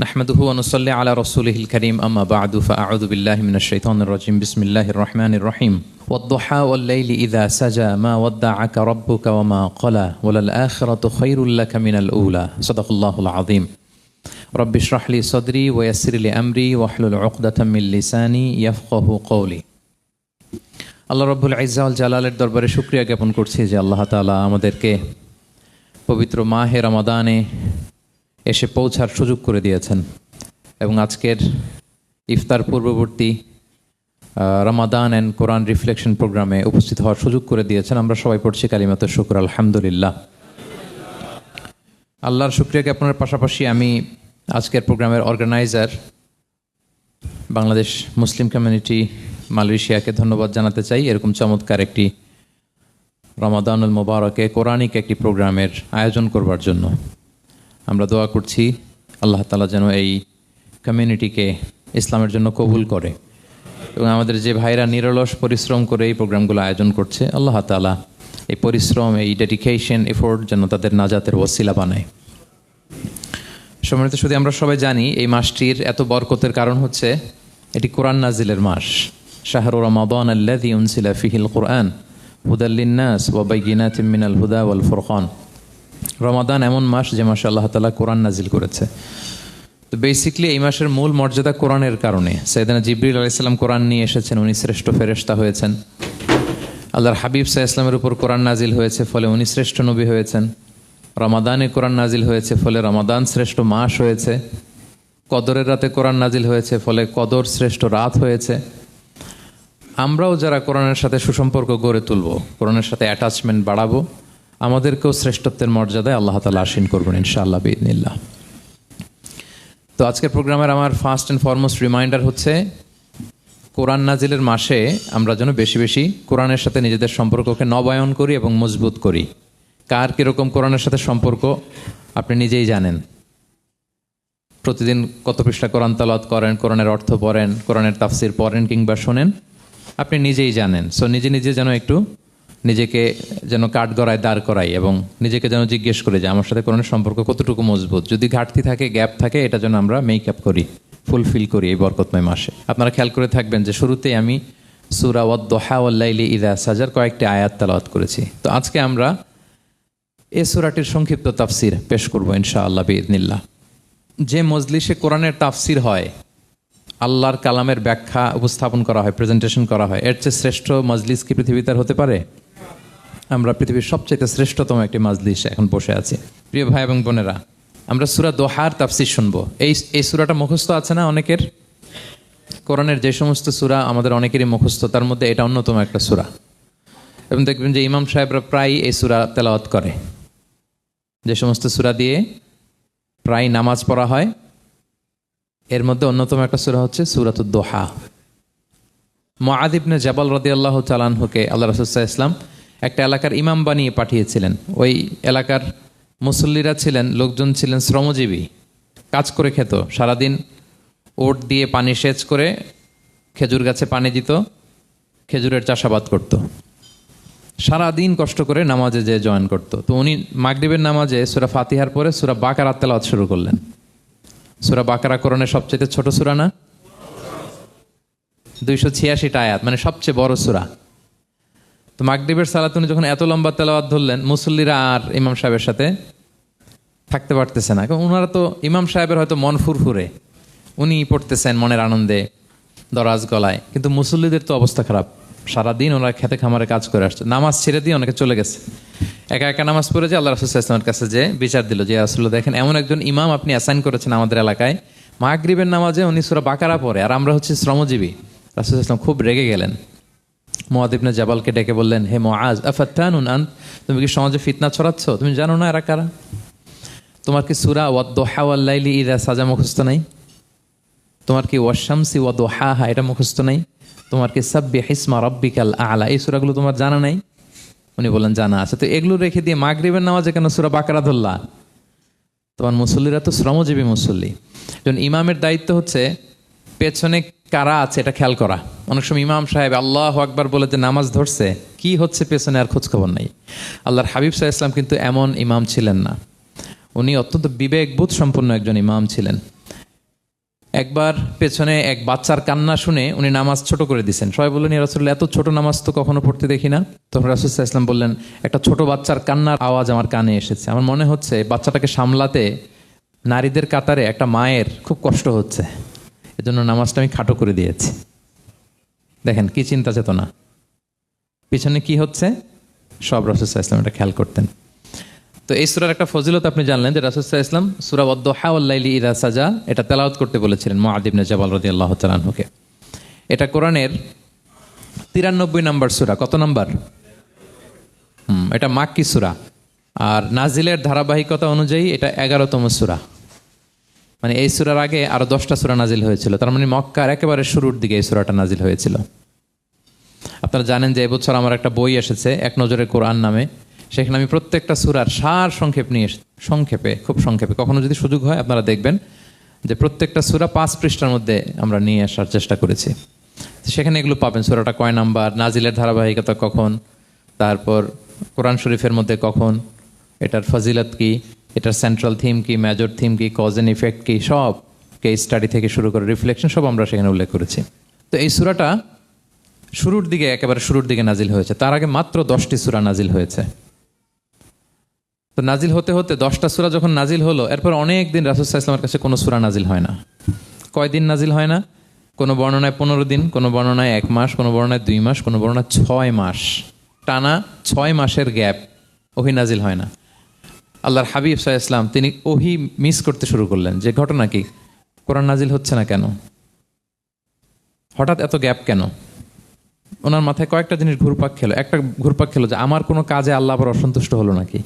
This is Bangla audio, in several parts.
নাহমাদুহু ওয়া নুসাল্লি আলা রাসূলিহিল কারীম আম্মা বা'দু ফাআউযু বিল্লাহি মিনাশ শাইতানির রাজীম বিসমিল্লাহির রাহমানির রাহিম ওয়াদ-দুহা ওয়াল-লাইলি ইযা সাজা মা ওয়াদ্দা'আকা রাব্বুকা ওয়া মা ক্বালা ওয়ালাল আখিরাতু খায়রুল লাকা মিনাল উলা সাদাকাল্লাহুল আযীম রাব্বি ইশরাহ লি সাদরি ওয়া ইয়াসসির লি আমরি ওয়াহলুল উকদাতাম মিন লিসানি ইয়াফকাহু কওলি। আল্লাহ রাব্বুল ইজ্জা ওয়াল জালালের দরবারে শুকরিয়া জ্ঞাপন করছি যে আল্লাহ তাআলা আমাদেরকে পবিত্র মাহে রমাদানে এসে পৌঁছার সুযোগ করে দিয়েছেন এবং আজকের ইফতার পূর্ববর্তী রমাদান অ্যান্ড কোরআন রিফ্লেকশন প্রোগ্রামে উপস্থিত হওয়ার সুযোগ করে দিয়েছেন। আমরা সবাই পড়ছি কালিমাতুশ শুকর আলহামদুলিল্লাহ। আল্লাহর শুকরিয়া জ্ঞাপনের পাশাপাশি আমি আজকের প্রোগ্রামের অর্গানাইজার বাংলাদেশ মুসলিম কমিউনিটি মালয়েশিয়াকে ধন্যবাদ জানাতে চাই এরকম চমৎকার একটি রমাদানুল মুবারকে কোরআনিক একটি প্রোগ্রামের আয়োজন করবার জন্য। আমরা দোয়া করছি আল্লাহ তাআলা যেন এই কমিউনিটিকে ইসলামের জন্য কবুল করে এবং আমাদের যে ভাইরা নিরলস পরিশ্রম করে এই প্রোগ্রামগুলো আয়োজন করছে আল্লাহ তাআলা এই পরিশ্রম, এই ডেডিকেশন, এফোর্ট যেন তাদের নাজাতের ওসিলা বানায়। সম্মানিত শুধু আমরা সবাই জানি এই মাসটির এত বরকতের কারণ হচ্ছে এটি কোরআন নাজিলের মাস। শাহরু রমাদান আল্লাযী উনজিলা ফীহিল কুরআন হুদাল লিন-নাস ওয়া বাইয়িনাতিম মিনাল হুদা ওয়াল ফুরকান। রমাদান এমন মাস যে মাসে আল্লাহ তাআলা কোরআন নাজিল করেছে। তো বেসিক্যালি এই মাসের মূল মর্যাদা কোরআনের কারণে। সাইয়েদনা জিবরিল আলাইহিস সালাম কোরআন নিয়ে এসেছেন, উনি শ্রেষ্ঠ ফেরেশতা হয়েছেন। আল্লাহর হাবিব সাল্লাল্লাহু আলাইহি ওয়াসাল্লামের উপর কোরআন নাজিল হয়েছে, ফলে উনি শ্রেষ্ঠ নবী হয়েছেন। রমাদানে কোরআন নাজিল হয়েছে, ফলে রমাদান শ্রেষ্ঠ মাস হয়েছে। কদরের রাতে কোরআন নাজিল হয়েছে, ফলে কদর শ্রেষ্ঠ রাত হয়েছে। আমরাও যারা কোরআনের সাথে সুসম্পর্ক গড়ে তুলব, কোরআনের সাথে অ্যাটাচমেন্ট বাড়াবো, আমাদেরকেও শ্রেষ্ঠত্বের মর্যাদায় আল্লাহ তাআলা আশীন করবেন ইনশাআল্লাহ বিইذنিল্লাহ। তো আজকের প্রোগ্রামের আমার ফার্স্ট অ্যান্ড ফরমোস্ট রিমাইন্ডার হচ্ছে কোরআন নাজিলের মাসে আমরা যেন বেশি বেশি কোরআনের সাথে নিজেদের সম্পর্ককে নবায়ন করি এবং মজবুত করি। কার কীরকম কোরআনের সাথে সম্পর্ক আপনি নিজেই জানেন। প্রতিদিন কত পৃষ্ঠা কোরআন তেলাওয়াত করেন, কোরআনের অর্থ পড়েন, কোরআনের তাফসির পড়েন কিংবা শোনেন, আপনি নিজেই জানেন। সো নিজে নিজে যেন একটু নিজেকে যেন কাঠগড়ায় দাঁড় করাই এবং নিজেকে যেন জিজ্ঞেস করি যে আমার সাথে কোরআনের সম্পর্ক কতটুকু মজবুত। যদি ঘাটতি থাকে, গ্যাপ থাকে, এটা যেন আমরা মেক আপ করি, ফুলফিল করি এই বরকতময় মাসে। আপনারা খেয়াল করে থাকবেন যে শুরুতেই আমি সূরা ওয়াদ-দুহা ওয়াল-লাইলি ইযা সাজার কয়েকটি আয়াত তেলাওয়াত করেছি। তো আজকে আমরা এই সূরাটির সংক্ষিপ্ত তাফসির পেশ করব ইনশাআল্লাহ বিইذنিল্লাহ। যে মজলিসে কোরআনের তাফসির হয়, আল্লাহর কালামের ব্যাখ্যা উপস্থাপন করা হয়, প্রেজেন্টেশন করা হয়, এর চেয়ে শ্রেষ্ঠ মজলিস কি পৃথিবীতে আর হতে পারে? আমরা পৃথিবীর সবচেয়ে শ্রেষ্ঠতম একটি মজলিস এখন বসে আছি। প্রিয় ভাই এবং বোনেরা, আমরা সূরা দোহার তাফসির শুনবো। এই সূরাটা মুখস্থ আছে না অনেকের? কোরআনের যে সমস্ত সূরা আমাদের অনেকেরই মুখস্থ, তার মধ্যে এটা অন্যতম একটা সূরা। এবং দেখবেন যে ইমাম সাহেবরা প্রায় এই সূরা তেলাওয়াত করে। যে সমস্ত সূরা দিয়ে প্রায় নামাজ পড়া হয়, এর মধ্যে অন্যতম একটা সূরা হচ্ছে সূরাতুদ দোহা। মুআয ইবনে জাবাল রাদিয়াল্লাহু তাআলা আনহুকে আল্লাহ রাসূল সাল্লাল্লাহু আলাইহি ওয়াসাল্লাম একটা এলাকার ইমাম বানিয়ে পাঠিয়েছিলেন। ওই এলাকার মুসল্লিরা ছিলেন, লোকজন ছিলেন শ্রমজীবী, কাজ করে খেত। সারাদিন ওট দিয়ে পানি সেচ করে খেজুর গাছে পানি দিত, খেজুরের চাষাবাদ করত, সারাদিন কষ্ট করে নামাজে যে জয়েন করত। তো উনি মাগরিবের নামাজে সূরা ফাতিহার পরে সূরা বাকারা তেলাওয়াত শুরু করলেন। সূরা বাকারা কোরআনের সবচেয়ে ছোট সূরা না? 286টা আয়াত, মানে সবচেয়ে বড় সূরা। তো মাগরিবের সালাত উনি যখন এত লম্বা তেলাওয়াত ধরলেন, মুসল্লিরা আর ইমাম সাহেবের সাথে থাকতে পারতেছে না। কারণ ওনারা তো, ইমাম সাহেবের হয়তো মন ফুরফুরে, উনি পড়তেছেন মনের আনন্দে দরাজ গলায়, কিন্তু মুসল্লিদের তো অবস্থা খারাপ। সারাদিন ওনারা খেতে খামারে কাজ করে আসছে, নামাজ ছেড়ে দিয়ে অনেকে চলে গেছে। একা একা নামাজ পড়ে যে আল্লাহ রাসূল সাল্লাল্লাহু আলাইহি ওয়াসাল্লামের কাছে যে বিচার দিল যে রাসূলুল্লাহ, দেখেন এমন একজন ইমাম আপনি অ্যাসাইন করেছেন আমাদের এলাকায়, মাগরিবের নামাজে উনি সূরা বাকারা পড়ে আর আমরা হচ্ছে শ্রমজীবী। রাসূল সাল্লাল্লাহু আলাইহি ওয়াসাল্লাম খুব রেগে গেলেন। মুআয ইবনে জাবালকে ডেকে বললেন, হে মুআয, আফাত্তানুন আনত, তুমি কি সমাজে ফিতনা ছড়াচ্ছ? তুমি জানো না এরা কারা? তোমার কি সূরা ওয়াদ-দুহা ওয়াল-লাইলি ইযা সাজা মুখস্থ নাই? তোমার কি ওয়াশ-শামসি ওয়া-দুহাহা এটা মুখস্থ নাই? তোমার কি সাব্বিহ ইসমা রাব্বিকাল আ'লা এই সূরাগুলো তোমার জানা নাই? উনি বললেন জানা আছে। তো এগুলো রেখে দিয়ে মাগরিবের নামাজে কেন সূরা বাকারা ধরলা? তোমার মুসল্লিরা তো শ্রমজীবী মুসল্লি। যখন ইমামের দায়িত্ব হচ্ছে পেছনে কারা আছে এটা খেয়াল করা। অনেক সময় ইমাম সাহেব আল্লাহু আকবার বলে যে নামাজ ধরছে, কি হচ্ছে পেছনে আর খোঁজ খবর নাই। আল্লাহর হাবিব সাল্লাল্লাহু আলাইহি ওয়াসাল্লাম কিন্তু এমন ইমাম ছিলেন না। উনি অত্যন্ত বিবেকবোধ সম্পন্ন একজন ইমাম ছিলেন। একবার পেছনে এক বাচ্চার কান্না শুনে উনি নামাজ ছোট করে দিয়েছেন। সবাই বললেন, ইয়া রাসূলুল্লাহ, এত ছোট নামাজ তো কখনো পড়তে দেখি না। তখন রাসূল সাল্লাল্লাহু আলাইহি ওয়াসাল্লাম বললেন, একটা ছোট বাচ্চার কান্নার আওয়াজ আমার কানে এসেছে। আমার মনে হচ্ছে বাচ্চাটাকে সামলাতে নারীদের কাতারে একটা মায়ের খুব কষ্ট হচ্ছে, এজন্য নামাজটা আমি খাটো করে দিয়েছি। দেখেন কি চিন্তা চেতনা, পিছনে কি হচ্ছে সব রাসূল সাল্লাল্লাহু আলাইহি ওয়াসাল্লাম এটা খেয়াল করতেন। তো এই সূরার একটা ফজিলত আপনি জানলেন যে রাসূল সাল্লাল্লাহু আলাইহি ওয়াসাল্লাম সূরা ওয়াদ-দুহা ওয়াল-লাইলি ইযা সাজা এটা তেলাওয়াত করতে বলেছিলেন মুআয ইবনে জাবাল রাদিয়াল্লাহু তাআলা আনহুকে। এটা কোরআনের 93 নম্বর সূরা। কত নম্বর? এটা মাক্কি সূরা, আর নাজিলের ধারাবাহিকতা অনুযায়ী এটা 11তম সূরা। মানে এই সূরার আগে আরো 10টা সূরা নাজিল হয়েছিল, তার মানে মক্কার একেবারে শুরুর দিকে এই সূরাটা নাজিল হয়েছিল। আপনারা জানেন যে এবছর আমার একটা বই এসেছে এক নজরে কোরআন নামে, সেখানে আমি প্রত্যেকটা সূরার সার সংক্ষেপ নিয়ে সংক্ষেপে, খুব সংক্ষেপে, কখনো যদি সুযোগ হয় আপনারা দেখবেন যে প্রত্যেকটা সূরা 5 পৃষ্ঠার মধ্যে আমরা নিয়ে আসার চেষ্টা করেছি। সেখানে এগুলো পাবেন, সূরাটা কয় নাম্বার, নাজিলের ধারাবাহিকতা কখন, তারপর কোরআন শরীফের মধ্যে কখন, এটার ফজিলত কি, এটার সেন্ট্রাল থিম কি, মেজর থিম কি, কজ এন্ড ইফেক্ট কি, সব কেস স্টাডি থেকে শুরু করে রিফ্লেকশন সব আমরা সেখানে উল্লেখ করেছি। তো এই সূরাটা শুরুর দিকে, একেবারে শুরুর দিকে নাজিল হয়েছে। তার আগে মাত্র 10টি সূরা নাজিল হয়েছে। তো নাজিল হতে হতে 10টা সূরা যখন নাজিল হলো, এরপর অনেক দিন রাসূল সাল্লাল্লাহু আলাইহি ওয়াসাল্লামের কাছে কোনো সূরা নাজিল হয় না। কয়দিন নাজিল হয় না? কোনো বর্ণনায় 15 দিন, কোনো বর্ণনায় 1 মাস, কোনো বর্ণনায় 2 মাস, কোনো বর্ণনায় 6 মাস, টানা 6 মাসের গ্যাপ ওহী নাজিল হয় না। আল্লাহর হাবিব সাল্লাল্লাহু আলাইহি ওয়াসাল্লাম তিনি ওহী মিস করতে শুরু করলেন, যে ঘটনা কি, কোরআন নাজিল হচ্ছে না কেন, হঠাৎ এত গ্যাপ কেন? ওনার মাথায় কয়েকটা জিনিস ঘুরপাক খেলো। একটা ঘুরপাক খেলো যে আমার কোনো কাজে আল্লাহ আবার অসন্তুষ্ট হলো নাকি,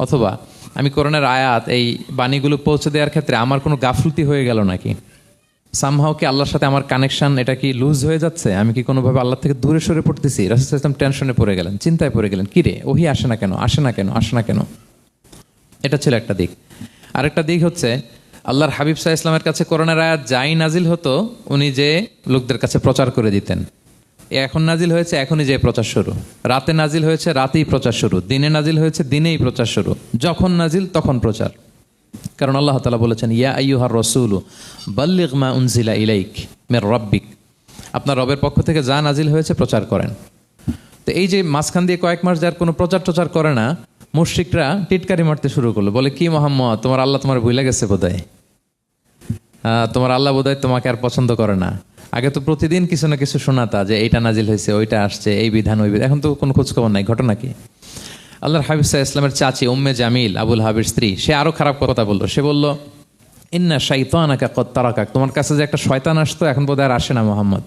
অথবা আমি কোরআনের আয়াত, এই বাণীগুলো পৌঁছে দেওয়ার ক্ষেত্রে আমার কোনো গাফলতি হয়ে গেল নাকি, সামহাও কি আল্লাহর সাথে আমার কানেকশন এটা কি লুজ হয়ে যাচ্ছে, আমি কি কোনোভাবে আল্লাহ থেকে দূরে সরে পড়তেছি? রাসূল সাল্লাল্লাহু আলাইহি ওয়াসাল্লাম টেনশনে পড়ে গেলেন, চিন্তায় পড়ে গেলেন, কিরে ওহী আসে না কেন, আসে না কেন, আসে না কেন। এটা ছিল একটা দিক। আরেকটা দিক হচ্ছে আল্লাহর হাবিব সাল্লাল্লাহু আলাইহি ওয়াসাল্লামের কাছে কোরআনের আয়াত যাই নাজিল হতো উনি যে লোকদের কাছে প্রচার করে দিতেন। এখন নাজিল হয়েছে এখনই যে প্রচার শুরু, রাতে নাজিল হয়েছে রাতেই প্রচার শুরু, দিনে নাজিল হয়েছে দিনেই প্রচার শুরু, যখন নাজিল তখন প্রচার। কারণ আল্লাহ তাআলা বলেছেন, ইয়া আইয়ুহার রাসূলু বাল্লিগ মা উনজিলা ইলাইক মির রাব্বিক, আপনার রবের পক্ষ থেকে যা নাজিল হয়েছে প্রচার করেন। তো এই যে মাঝখান দিয়ে কয়েক মাস যার কোনো প্রচার করে না, মুশরিকরা টিটকারি মারতে শুরু করলো, বলে কি মুহাম্মদ, তোমার আল্লাহ তোমার ভুলে গেছে বোধহয়, তোমার আল্লাহ বোধহয় তোমাকে আর পছন্দ করে না। আগে তো প্রতিদিন কিছু না কিছু শোনাতা যে এইটা নাজিল হয়েছে, ওইটা আসছে, এই বিধান ওই বিধান, এখন তো কোনো খোঁজখবর নাই। ঘটনা কি? আল্লাহর হাবিব সাল্লাল্লাহু আলাইহি ওয়াসাল্লামের চাচি উম্মে জামিল, আবুল হাবির স্ত্রী, সে আরো খারাপ কথা বললো। সে বলল, ইন্না শাইতানাকা কদ তারাকাক, তোমার কাছে যে একটা শয়তান আসতো এখন বোধহয় আর আসে না মুহাম্মদ,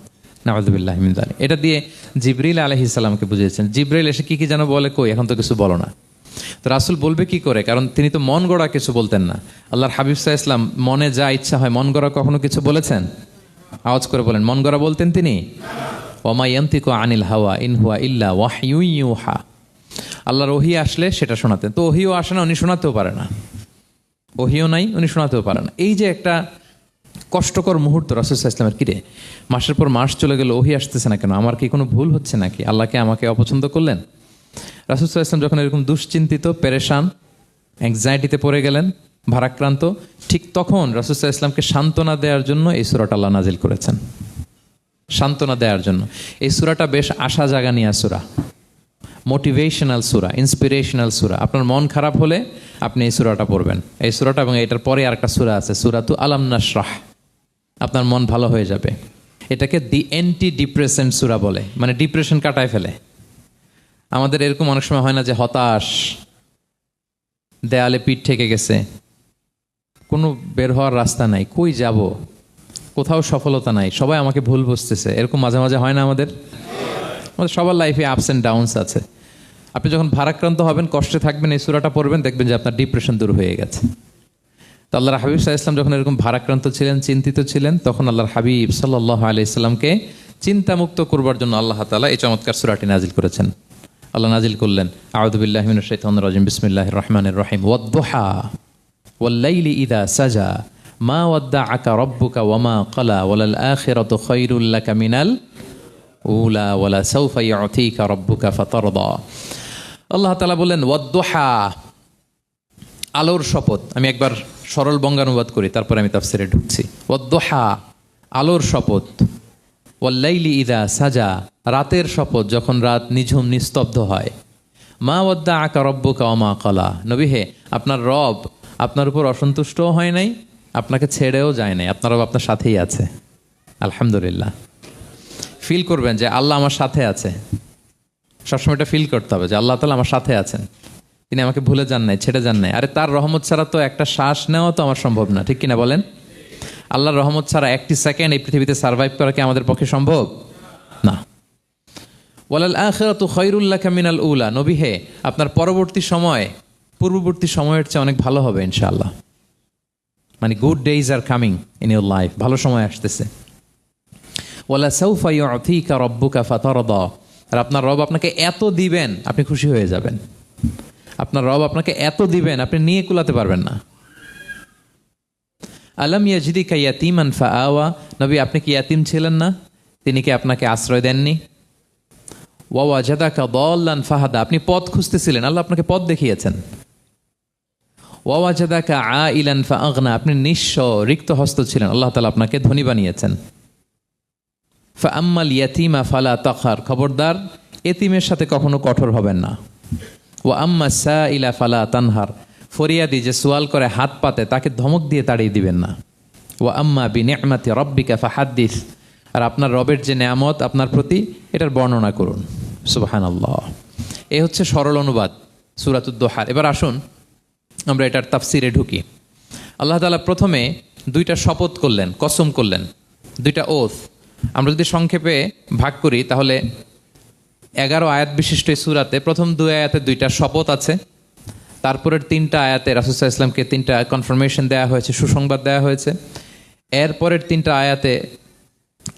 নাউযুবিল্লাহি মিন যালিক। এটা দিয়ে জিবরিল আলাইহিস সালামকে বুঝিয়েছেন। জিবরিল এসে কি কি যেন বলে, কই এখন তো কিছু বলো না। তো রাসূল বলবে কি করে, কারণ তিনি তো মন গড়া কিছু বলতেন না। আল্লাহর হাবিব সাল্লাল্লাহু আলাইহি ওয়াসাল্লাম মনে যা ইচ্ছা হয়, মন গড়া কখনো কিছু বলেছেন? আওয়াজ করে বলেন, মন গড়া বলতেন তিনি? ওমা ইয়ানতিকু আনিল হাওয়া ইন হুয়া ইল্লা ওয়াহয়ু ইউহা, আল্লাহর ওহী আসলে সেটা শোনাতেন। তো ওহীও আসে না, উনি শোনাতেও পারে না, ওহীও নাই, উনি শোনাতেও পারে না। এই যে একটা কষ্টকর মুহূর্ত রাসূল সাল্লাল্লাহু আলাইহি ওয়াসাল্লামের, কিরে মাসের পর মাস চলে গেল, ওহী আসতেছে না কেন, আমার কি কোনো ভুল হচ্ছে নাকি, আল্লাহকে আমাকে অপছন্দ করলেন? রাসূল সাল্লাল্লাহু আলাইহি ওয়াসাল্লাম যখন এরকম দুশ্চিন্তিত, পেরেশান, অ্যাংজাইটিতে পড়ে গেলেন, ভারাক্রান্ত, ঠিক তখন রাসূল সাল্লাল্লাহু আলাইহি ওয়াসাল্লামকে সান্ত্বনা দেওয়ার জন্য এই সূরাটা আল্লাহ নাজিল করেছেন। সান্ত্বনা দেওয়ার জন্য এই সূরাটা বেশ আশা জাগানিয়া সূরা, মোটিভেশনাল সূরা, ইন্সপিরেশনাল সূরা। আপনার মন খারাপ হলে আপনি এই সূরাটা পড়বেন, এই সূরাটা, এবং এটার পরে আরেকটা সূরা আছে, সূরাতু আলাম নাশরাহ, আপনার মন ভালো হয়ে যাবে। এটাকে দি অ্যান্টি ডিপ্রেসেন্ট সূরা বলে, মানে ডিপ্রেশন কাটায় ফেলে। আমাদের এরকম অনেক সময় হয় না যে হতাশ, দেয়ালে পিঠ ঠেকে গেছে, কোনো বের হওয়ার রাস্তা নাই, কই যাব, কোথাও সফলতা নাই, সবাই আমাকে ভুল বুঝতেছে, এরকম মাঝে মাঝে হয় না আমাদের? আমাদের সবার লাইফে আপস অ্যান্ড ডাউনস আছে। আপনি যখন ভারাক্রান্ত হবেন, কষ্টে থাকবেন, এই সূরাটা পড়বেন, দেখবেন যে আপনার ডিপ্রেশন দূর হয়ে গেছে। তো আল্লাহর হাবিব সাল্লাল্লাহু আলাইহি ওয়াসাল্লাম যখন এরকম ভারাক্রান্ত ছিলেন, চিন্তিত ছিলেন, তখন আল্লাহর হাবিব সাল্লাল্লাহু আলাইহি ওয়াসাল্লামকে চিন্তামুক্ত করবার জন্য আল্লাহ তাআলা এই চমৎকার সূরাটি নাজিল করেছেন। আল্লাহ নাজিল করলেন, আউযু বিল্লাহি মিনাশ শাইতানির রাজিম, বিসমিল্লাহির রহমানির রহিম, ওয়াদ-দুহা ওয়াল-লাইলি ইযা সাজা মা ওয়াদ্দাআকা রাব্বুকা ওয়া মা ক্বালা ওয়ালাল আখিরাতু খায়রুল লাকা মিনাল উলা ওয়ালা সাউফা ইউতিকা রাব্বুকা ফাতারদা। আল্লাহ তাআলা বললেন, ওয়াদ-দুহা, আলোর শপথ। আমি একবার সরল বঙ্গানুবাদ করি, তারপরে আমি তাফসিরে ঢুকছি। ওয়াদ-দুহা, আলোর শপথ। ওয়াল-লাইলি ইযা সাজা, রাতের শপথ যখন রাত নিঝুম নিস্তব্ধ হয়। মা ওয়াদ্দাআকা রাব্বুকা ওয়া মা ক্বালা, নবী হে, আপনার রব আপনার উপর অসন্তুষ্টও হয় নাই, আপনাকে ছেড়েও যায় নাই, আপনার রব আপনার সাথেই আছে। আলহামদুলিল্লাহ। ফিল করবেন যে আল্লাহ আমার সাথে আছে, সবসময় এটা ফিল করতে হবে যে আল্লাহ তাআলা আমার সাথে আছেন, তিনি আমাকে ভুলে যান নাই, ছেড়ে যান নাই। আরে তার রহমত ছাড়া তো একটা শ্বাস নেওয়া তো আমার সম্ভব না, ঠিক কিনা বলেন? আল্লাহর রহমত ছাড়া একটি সেকেন্ড এই পৃথিবীতে সার্ভাইভ করা কি আমাদের পক্ষে সম্ভব না। ওয়ালাল আখিরাতু খায়রুল লাকা মিনাল উলা, নবী হে, আপনার পরবর্তী সময় পূর্ববর্তী সময়ের চেয়ে অনেক ভালো হবে ইনশাআল্লাহ। মানে good days are coming in your life, ভালো সময় আসতেছে। ওয়ালা সাউফা ইউতিকা রাব্বুকা ফাতারদা, আর আপনার রব আপনাকে এত দিবেন আপনি খুশি হয়ে যাবেন। আপনার রব আপনাকে এত দিবেন আপনি নিয়ে কুলাতে পারবেন না। আলাম ইয়াজিদিকা ইয়াতীমান ফাআওয়া, নবী আপনি কি ইয়াতীম ছিলেন না, তিনি কি আপনাকে আশ্রয় দেননি? ওয়া ওয়াজাদাকা দাল্লান ফাহাদা, আপনি পথ খুঁজতেছিলেন, আল্লাহ আপনাকে পথ দেখিয়েছেন। ওয়া ওয়াজাদাকা আইলান ফাআগনা, আপনি নিঃস্ব রিক্ত হস্ত ছিলেন, আল্লাহ তাআলা আপনাকে ধনী বানিয়েছেন। ফাআম্মাল ইয়াতীমা ফালা তাকহার, খবরদার এতিমের সাথে কখনো কঠোর হবেন না। ওয়া আম্মা সাইলা ফালা তানহার, ফরিয়াদি যে সোয়াল করে হাত পাতে তাকে ধমক দিয়ে তাড়িয়ে দিবেন না। ওয়া আম্মা বিনিআমাতি রাব্বিকা ফাহাদ্দিস, আর আপনার রবের যে নেয়ামত আপনার প্রতি এটার বর্ণনা করুন। সুবহানাল্লাহ। এই হচ্ছে সরল অনুবাদ সূরাতুদ দুহার। এবার আসুন আমরা এটার তাফসিরে ঢুকি। আল্লাহ তাআলা প্রথমে দুইটা শপথ করলেন, কসম করলেন, দুইটা ওথ। আমরা যদি সংক্ষেপে ভাগ করি তাহলে 11 আয়াত বিশিষ্ট এই সূরাতে প্রথম 2 আয়াতে দুইটা শপথ আছে, তারপরের 3টা আয়াতে রাসূল সাল্লাল্লাহু আলাইহি ওয়াসাল্লামকে 3টা কনফার্মেশন দেওয়া হয়েছে, সুসংবাদ দেওয়া হয়েছে। এরপরের 3টা আয়াতে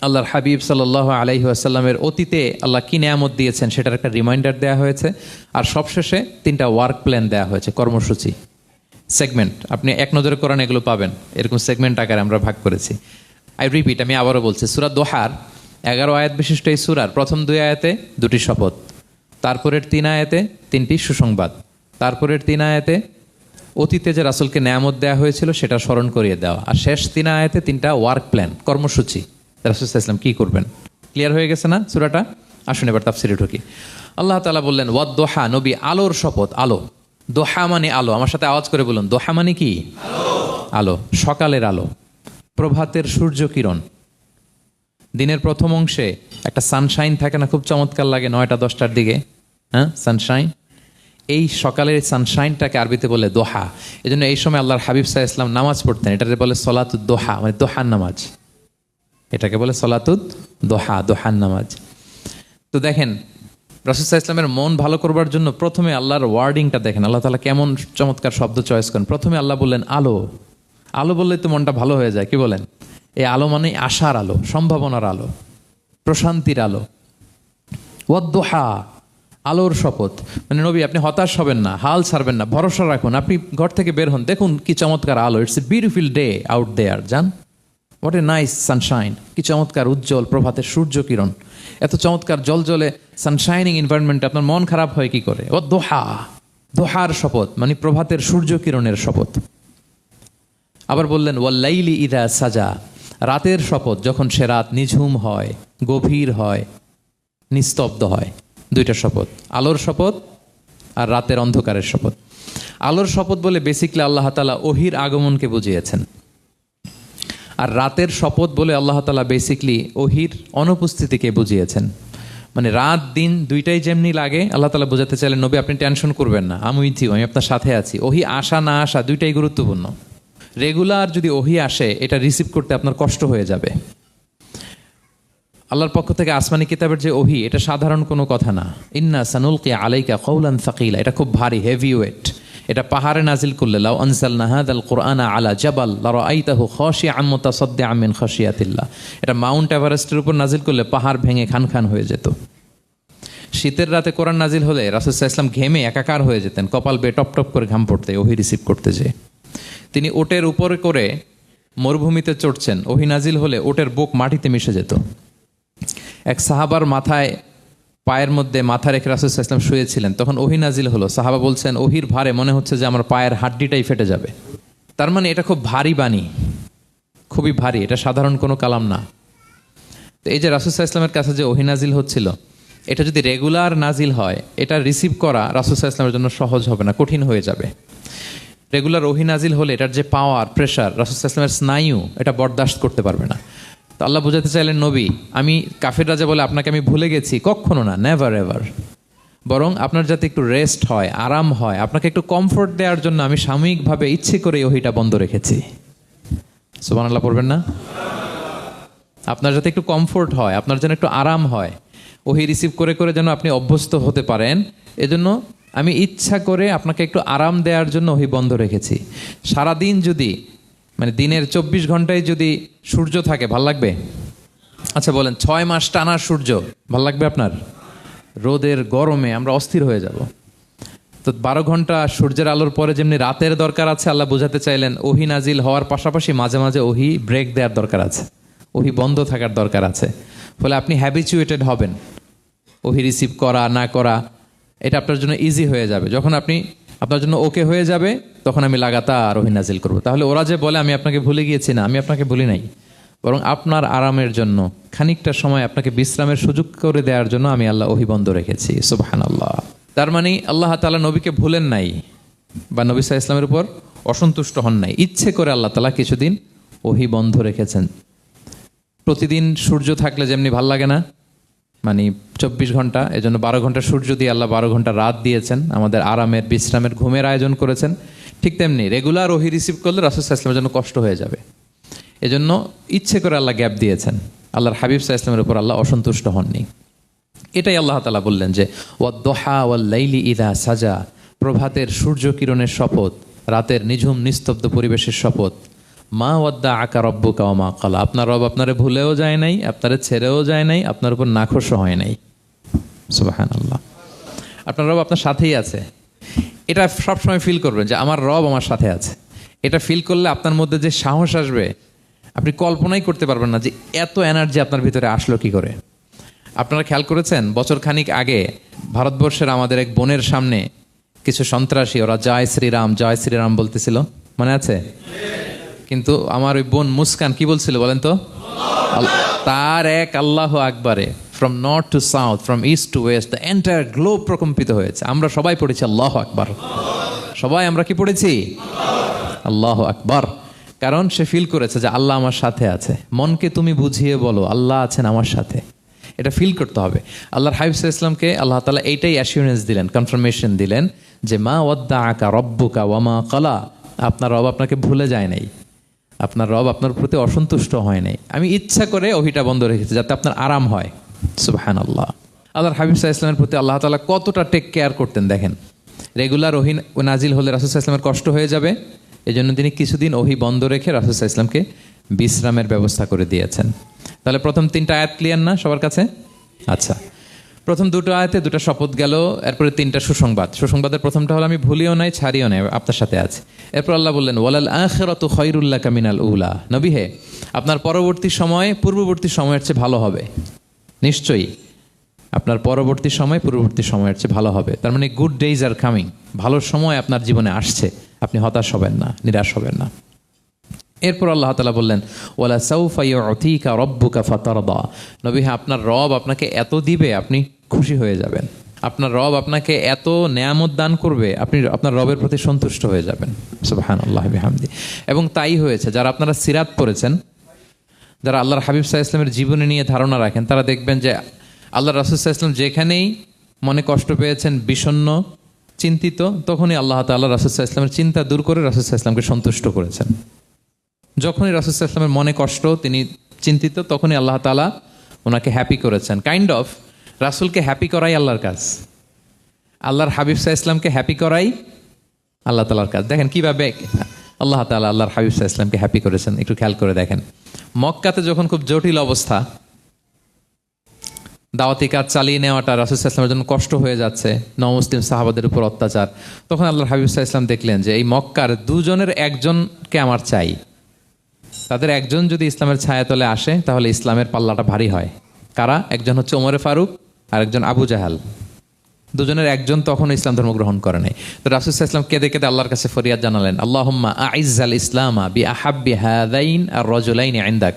আল্লাহর হাবিব সাল্লাল্লাহু আলাইহি ওয়াসাল্লামের অতীতে আল্লাহ কি নেয়ামত দিয়েছেন সেটার একটা রিমাইন্ডার দেওয়া হয়েছে। আর সবশেষে 3টা ওয়ার্ক প্ল্যান দেওয়া হয়েছে, কর্মসূচি, সেগমেন্ট। আপনি এক নজরে কোরআন এগুলো পাবেন, এরকম সেগমেন্ট আকারে আমরা ভাগ করেছি। আই রিপিট, আমি আবারও বলছি, সূরা দোহার 11 আয়াত বিশিষ্ট এই সূরার প্রথম 2 আয়াতে 2টি শপথ, তারপরের 3 আয়াতে 3টি সুসংবাদ, তারপরের 3 আয়াতে অতীতে যে রাসূলকে নেয়ামত দেওয়া হয়েছিল সেটা স্মরণ করিয়ে দেওয়া, আর শেষ 3 আয়াতে 3টা ওয়ার্ক প্ল্যান, কর্মসূচি, রাসূল সাল্লাল্লাহু আলাইহি ওয়াসাল্লাম কী করবেন। ক্লিয়ার হয়ে গেছে না সূরাটা? আসুন এবার তাফসিরে ঢুকি। আল্লাহ তাআলা বললেন ওয়াদ-দুহা, নবী আলোর শপথ। আলো, দোহা মানে আলো। আমার সাথে আওয়াজ করে বলুন, দোহা মানে কি? আলো, সকালের আলো, প্রভাতের সূর্য কিরণ। দিনের প্রথম অংশে একটা সানশাইন থাকে না, খুব চমৎকার লাগে 9টা-10টার দিকে, হ্যাঁ, সানশাইন। এই সকালের সানশাইনটাকে আরবিতে বলে দোহা। এই জন্য এই সময় আল্লাহর হাবিব সাল্লাল্লাহু আলাইহি ওয়াসাল্লাম নামাজ পড়তেন, এটাকে বলে সলাতুদ দোহা, মানে দোহার নামাজ। এটাকে বলে সলাতুদ দোহা, দোহার নামাজ। তো দেখেন রাসূল সাল্লাল্লাহু আলাইহি ওয়াসাল্লামের মন ভালো করবার জন্য প্রথমে আল্লাহর ওয়ার্ডিংটা দেখেন, আল্লাহ তাআলা কেমন চমৎকার শব্দ চয়েস করেন। প্রথমে আল্লাহ বললেন আলো। আলো বললেই তো মনটা ভালো হয়ে যায়, কি বলেন? এই আলো মানে আশার আলো, সম্ভাবনার আলো, প্রশান্তির আলো। ওয়াদ-দুহা, আলোর শপথ। মানে নবী আপনি হতাশ হবেন না, হাল ছাড়বেন না, ভরসা রাখুন। আপনি ঘর থেকে বের হন, দেখুন কি চমৎকার আলো। It's a beautiful day out there, জান, হোয়াট এ নাইস সানশাইন। কি চমৎকার উজ্জ্বল প্রভাতের সূর্য কিরণ। এত চমৎকার জলজলে সানশাইনিং এনভায়রনমেন্টে আপনার মন খারাপ হয় কি করে? ওয়াদ-দুহা, দোহার শপথ, মানে প্রভাতের সূর্য কিরণের শপথ। আবার বললেন ওয়াল-লাইলি ইযা সাজা, রাতের শপথ, যখন সে রাত নিঝুম হয়, গভীর হয়, নিস্তব্ধ হয়। 2টা শপথ, আলোর শপথ আর রাতের অন্ধকারের শপথ। আলোর শপথ বলে বেসিকলি আল্লাহ তাআলা ওহির আগমনকে বুঝিয়েছেন, আর রাতের শপথ বলে আল্লাহ তাআলা বেসিকলি ওহির অনুপস্থিতিকে বুঝিয়েছেন। মানে রাত দিন দুইটাই যেমনি লাগে, আল্লাহ তাআলা বোঝাতে চাইলেন নবী আপনি টেনশন করবেন না, আমি উইথ ইউ, আমি আপনার সাথে আছি। ওহি আসা না আসা দুইটাই গুরুত্বপূর্ণ। রেগুলার যদি ওহি আসে এটা রিসিভ করতে আপনার কষ্ট হয়ে যাবে। আল্লাহর পক্ষ থেকে আসমানি কিতাবের যে ওহি, এটা সাধারণ কোনো কথা না। ইন্না সানুলকি আলাইকা কওলান সাকিলা, এটা খুব ভারী, হেভি ওয়েট। এটা পাহাড়ে নাজিল করলে, লাউ আনজালনা হাযাল কুরআনা আলা জাবাল লারাআইতাহু খাশিআম মুতাসাদ্দিআম মিন খাশিয়াতিল্লাহ, এটা মাউন্ট এভারেস্টের উপর নাজিল করলে পাহাড় ভেঙে খান খান হয়ে যেত। শীতের রাতে কোরআন নাজিল হলে রাসূল সাল্লাল্লাহু আলাইহি ওয়াসাল্লাম ঘেমে একাকার হয়ে যেতেন, কপাল বেয়ে টপ টপ করে ঘাম পড়তে ওহি রিসিভ করতে যেয়ে। তিনি ওটের উপরে করে মরুভূমিতে চড়ছেন, ওহি নাজিল হলে ওটের বুক মাটিতে মিশে যেত। এক সাহাবার মাথায় পায়ের মধ্যে মাথা রেখে রাসূল সাল্লাল্লাহু আলাইহি ওয়াসাল্লাম শুয়েছিলেন, তখন ওহি নাজিল হলো। সাহাবা বলছেন ওহির ভারে মনে হচ্ছে যে আমার পায়ের হাড্ডিটাই ফেটে যাবে, তার মানে এটা খুব ভারী বাণী, খুবই ভারী, এটা সাধারণ কোনো কালাম না। তো এই যে রাসূল সাল্লাল্লাহু আলাইহি ওয়াসাল্লামের কাছে যে ওহী নাজিল হচ্ছিল, এটা যদি রেগুলার নাজিল হয়, এটা রিসিভ করা রাসূল সাল্লাল্লাহু আলাইহি ওয়াসাল্লামের জন্য সহজ হবে না, কঠিন হয়ে যাবে। রেগুলার ওহী নাজিল হলে এটার যে পাওয়ার, প্রেশার, রাসূল সাল্লাল্লাহু আলাইহি ওয়াসাল্লামের স্নায়ু এটা বরদাস্ত করতে পারবে না। তো আল্লাহ বোঝাতে চাইলেন, নবী, আমি কাফির রাজা বলে আপনাকে আমি ভুলে গেছি, কখনো না, নেভার এভার। বরং আপনার যাতে একটু রেস্ট হয়, আরাম হয়, আপনাকে একটু কমফোর্ট দেওয়ার জন্য আমি সাময়িকভাবে ইচ্ছে করে ওহীটা বন্ধ রেখেছি। সুবহানাল্লাহ পড়বেন না? আপনার যাতে একটু কমফোর্ট হয়, আপনার যেন একটু আরাম হয়, ওহী রিসিভ করে করে যেন আপনি অভ্যস্ত হতে পারেন, এজন্য আমি ইচ্ছা করে আপনাকে একটু আরাম দেওয়ার জন্য ওহী বন্ধ রেখেছি। সারাদিন যদি, মানে দিনের 24 ঘন্টায় যদি সূর্য থাকে, ভাল লাগবে? আচ্ছা বলেন, 6 মাস টানা সূর্য ভাল লাগবে আপনার? রোদের গরমে আমরা অস্থির হয়ে যাব। তো 12 ঘন্টা সূর্যের আলোর পরে যেমনি রাতের দরকার আছে, আল্লাহ বোঝাতে চাইলেন ওহী নাজিল হওয়ার পাশাপাশি মাঝে মাঝে ওহী ব্রেক দেওয়ার দরকার আছে, ওহী বন্ধ থাকার দরকার আছে। ফলে আপনি হ্যাবিচুয়েটেড হবেন, ওহী রিসিভ করা না করা এটা আপনার জন্য ইজি হয়ে যাবে। যখন আপনি আপনার জন্য ওকে হয়ে যাবে, তখন আমি লাগাতার ওহী নাজিল করবো। তাহলে ওরা যে বলে আমি আপনাকে ভুলে গিয়েছি, না, আমি আপনাকে ভুলি নাই, বরং আপনার আরামের জন্য খানিকটা সময় আপনাকে বিশ্রামের সুযোগ করে দেওয়ার জন্য আমি আল্লাহ ওহী বন্ধ রেখেছি। সুবহানাল্লাহ। তার মানে আল্লাহ তাআলা নবীকে ভুলেন নাই বা নবী সাল্লাল্লাহু আলাইহি ওয়াসাল্লামের উপর অসন্তুষ্ট হন নাই, ইচ্ছে করে আল্লাহ তাআলা কিছুদিন ওহী বন্ধ রেখেছেন। প্রতিদিন সূর্য থাকলে যেমনি ভাল লাগে না, মানে 24 ঘন্টা, এজন্য 12 ঘন্টা সূর্য দিয়ে আল্লাহ 12 ঘন্টা রাত দিয়েছেন, আমাদের আরামের, বিশ্রামের, ঘুমের আয়োজন করেছেন। ঠিক তেমনি রেগুলার ওহী রিসিভ করলে রাসূল সাল্লাল্লাহু আলাইহি ওয়াসাল্লামের জন্য কষ্ট হয়ে যাবে, এজন্য ইচ্ছে করে আল্লাহ গ্যাপ দিয়েছেন। আল্লাহর হাবিব সাল্লাল্লাহু আলাইহি ওয়াসাল্লামের উপর আল্লাহ অসন্তুষ্ট হননি। এটাই আল্লাহ তাআলা বললেন যে ওয়াদ-দুহা ওয়াল-লাইলি ইযা সাজা, প্রভাতের সূর্য কিরণের শপথ, রাতের নিঝুম নিস্তব্ধ পরিবেশের শপথ। মা ওয়াদ্দাআকা রাব্বুকা ওয়া মা ক্বালা, আপনার রব আপনারে ভুলেও যায় নাই, আপনারে ছেড়েও যায় নাই, আপনার উপর নাখোশও হয় নাই। সুবহানাল্লাহ। আপনার রব আপনার সাথেই আছে, এটা সবসময় ফিল করবেন যে আমার রব আমার সাথে আছে। এটা ফিল করলে আপনার মধ্যে যে সাহস আসবে, আপনি কল্পনাই করতে পারবেন না যে এত এনার্জি আপনার ভিতরে আসলো কি করে। আপনারা খেয়াল করেছেন, বছর খানিক আগে ভারতবর্ষের আমাদের এক বোনের সামনে কিছু সন্ত্রাসী, ওরা জয় শ্রীরাম জয় শ্রীরাম বলতেছিল, মনে আছে? কিন্তু আমার ওই বোন মুস্কান কি বলছিল বলেন তো? তার এক আল্লাহু আকবারে from north to south, from east to west, the entire globe প্রকম্পিত হয়েছে। আমরা সবাই পড়েছি আল্লাহু আকবার, সবাই আমরা কি পড়েছি? আল্লাহু আকবার। কারণ সে ফিল করেছে যে আল্লাহ আমার সাথে আছে। মনকে তুমি বুঝিয়ে বলো আল্লাহ আছেন আমার সাথে, এটা ফিল করতে হবে। আল্লাহর হাবিব সাল্লাল্লাহু আলাইহি ওয়াসাল্লামকে আল্লাহ তাআলা এইটাই অ্যাসিউরেন্স দিলেন, কনফার্মেশন দিলেন যে মা ওয়াদ্দাআকা রাব্বুকা ওয়া মা ক্বালা, আপনার রব আপনাকে ভুলে যায় নাই, আপনার রব আপনার প্রতি অসন্তুষ্ট হয় নাই। আমি ইচ্ছা করে ওহীটা বন্ধ রেখেছি যাতে আপনার আরাম হয়। সুবহানাল্লাহ। আল্লাহর হাবিব সাল্লাল্লাহু আলাইহি ওয়াসাল্লামের প্রতি আল্লাহ তাআলা কতটা টেক কেয়ার করতেন দেখেন। রেগুলার ওহী নাজিল হলে রাসূল সাল্লাল্লাহু আলাইহি ওয়াসাল্লামের কষ্ট হয়ে যাবে, এজন্য তিনি কিছুদিন ওহী বন্ধ রেখে রাসূল সাল্লাল্লাহু আলাইহি ওয়াসাল্লামকে বিশ্রামের ব্যবস্থা করে দিয়েছেন। তাহলে প্রথম 3টা আয়াত ক্লিয়ার না সবার কাছে? আচ্ছা, প্রথম 2টো আয়াতে 2টা শপথ গেল, এরপরে 3টা সুসংবাদ। সুসংবাদের প্রথমটা হলো আমি ভুলিও নাই ছাড়িও নাই, আপনার সাথে আছে। এরপর আল্লাহ বললেন ওয়ালাল আখিরাতু খায়রুল লাকা মিনাল উলা, নবী হে আপনার পরবর্তী সময় পূর্ববর্তী সময়ের চেয়ে ভালো হবে। নিশ্চয়ই আপনার পরবর্তী সময় পূর্ববর্তী সময়ের চেয়ে ভালো হবে। তার মানে গুড ডেইজ আর কামিং, ভালো সময় আপনার জীবনে আসছে, আপনি হতাশ হবেন না, নিরাশ হবেন না। এরপর আল্লাহ তাআলা বললেন ওয়ালা সাউফা ইউতিকা রাব্বুকা ফাতারদা, নবী হ্যাঁ আপনার রব আপনাকে এত দিবে আপনি খুশি হয়ে যাবেন, আপনার রব আপনাকে এত নেয়ামত দান করবে আপনি আপনার রবের প্রতি সন্তুষ্ট হয়ে যাবেন। সুবহানাল্লাহ বিহামদি। এবং তাই হয়েছে। যারা আপনারা সিরাত পড়েছেন, যারা আল্লাহর হাবিব সাল্লাল্লাহু আলাইহি ওয়াসাল্লামের জীবনী নিয়ে ধারণা রাখেন, তারা দেখবেন যে আল্লাহ রাসূল সাল্লাল্লাহু আলাইহি ওয়াসাল্লাম যেখানেই মনে কষ্ট পেয়েছেন, বিষণ্ণ, চিন্তিত, তখনই আল্লাহ তাআলা রাসূল সাল্লাল্লাহু আলাইহি ওয়াসাল্লামের চিন্তা দূর করে রাসূল সাল্লাল্লাহু আলাইহি ওয়াসাল্লামকে সন্তুষ্ট করেছেন। যখনই রাসূল সাল্লাল্লাহু আলাইহি ওয়াসাল্লামের মনে কষ্ট, তিনি চিন্তিত, তখনই আল্লাহ তাআলা ওনাকে হ্যাপি করেছেন। কাইন্ড অফ রাসূলকে হ্যাপি করাই আল্লাহর কাজ, আল্লাহর হাবিব সাল্লাল্লাহু আলাইহি ওয়াসাল্লামকে হ্যাপি করাই আল্লাহ তাআলার কাজ। দেখেন কিভাবে আল্লাহ তাআলা আল্লাহর হাবিব সাল্লাল্লাহু আলাইহি ওয়াসাল্লামকে হ্যাপি করেছেন, একটু খেয়াল করে দেখেন। মক্কাতে যখন খুব জটিল অবস্থা, দাওয়াতি কাজ চালিয়ে নেওয়াটা রাসূল সাল্লাল্লাহু আলাইহি ওয়াসাল্লামের জন্য কষ্ট হয়ে যাচ্ছে, নমুসলিম সাহাবাদের উপর অত্যাচার, তখন আল্লাহর হাবিব সাল্লাল্লাহু আলাইহি ওয়াসাল্লাম দেখলেন যে এই মক্কার 2 জনের একজনকে আমার চাই। তাদের একজন যদি ইসলামের ছায়াতলে আসে তাহলে ইসলামের পাল্লাটা ভারী হয়। কারা? একজন হচ্ছে ওমরে ফারুক আর একজন আবু জাহাল। দুজনের একজন তখন ইসলাম ধর্ম গ্রহণ করে নাই। তো রাসূল সাল্লাল্লাহু আলাইহি ওয়াসাল্লাম কেঁদে কেঁদে আল্লাহর কাছে ফরিয়াদ জানালেন, আল্লাহুম্মা আইজ্জাল ইসলামা বিআহাব্বি হাযাইন আর-রাজুলাইনি ইনদাক।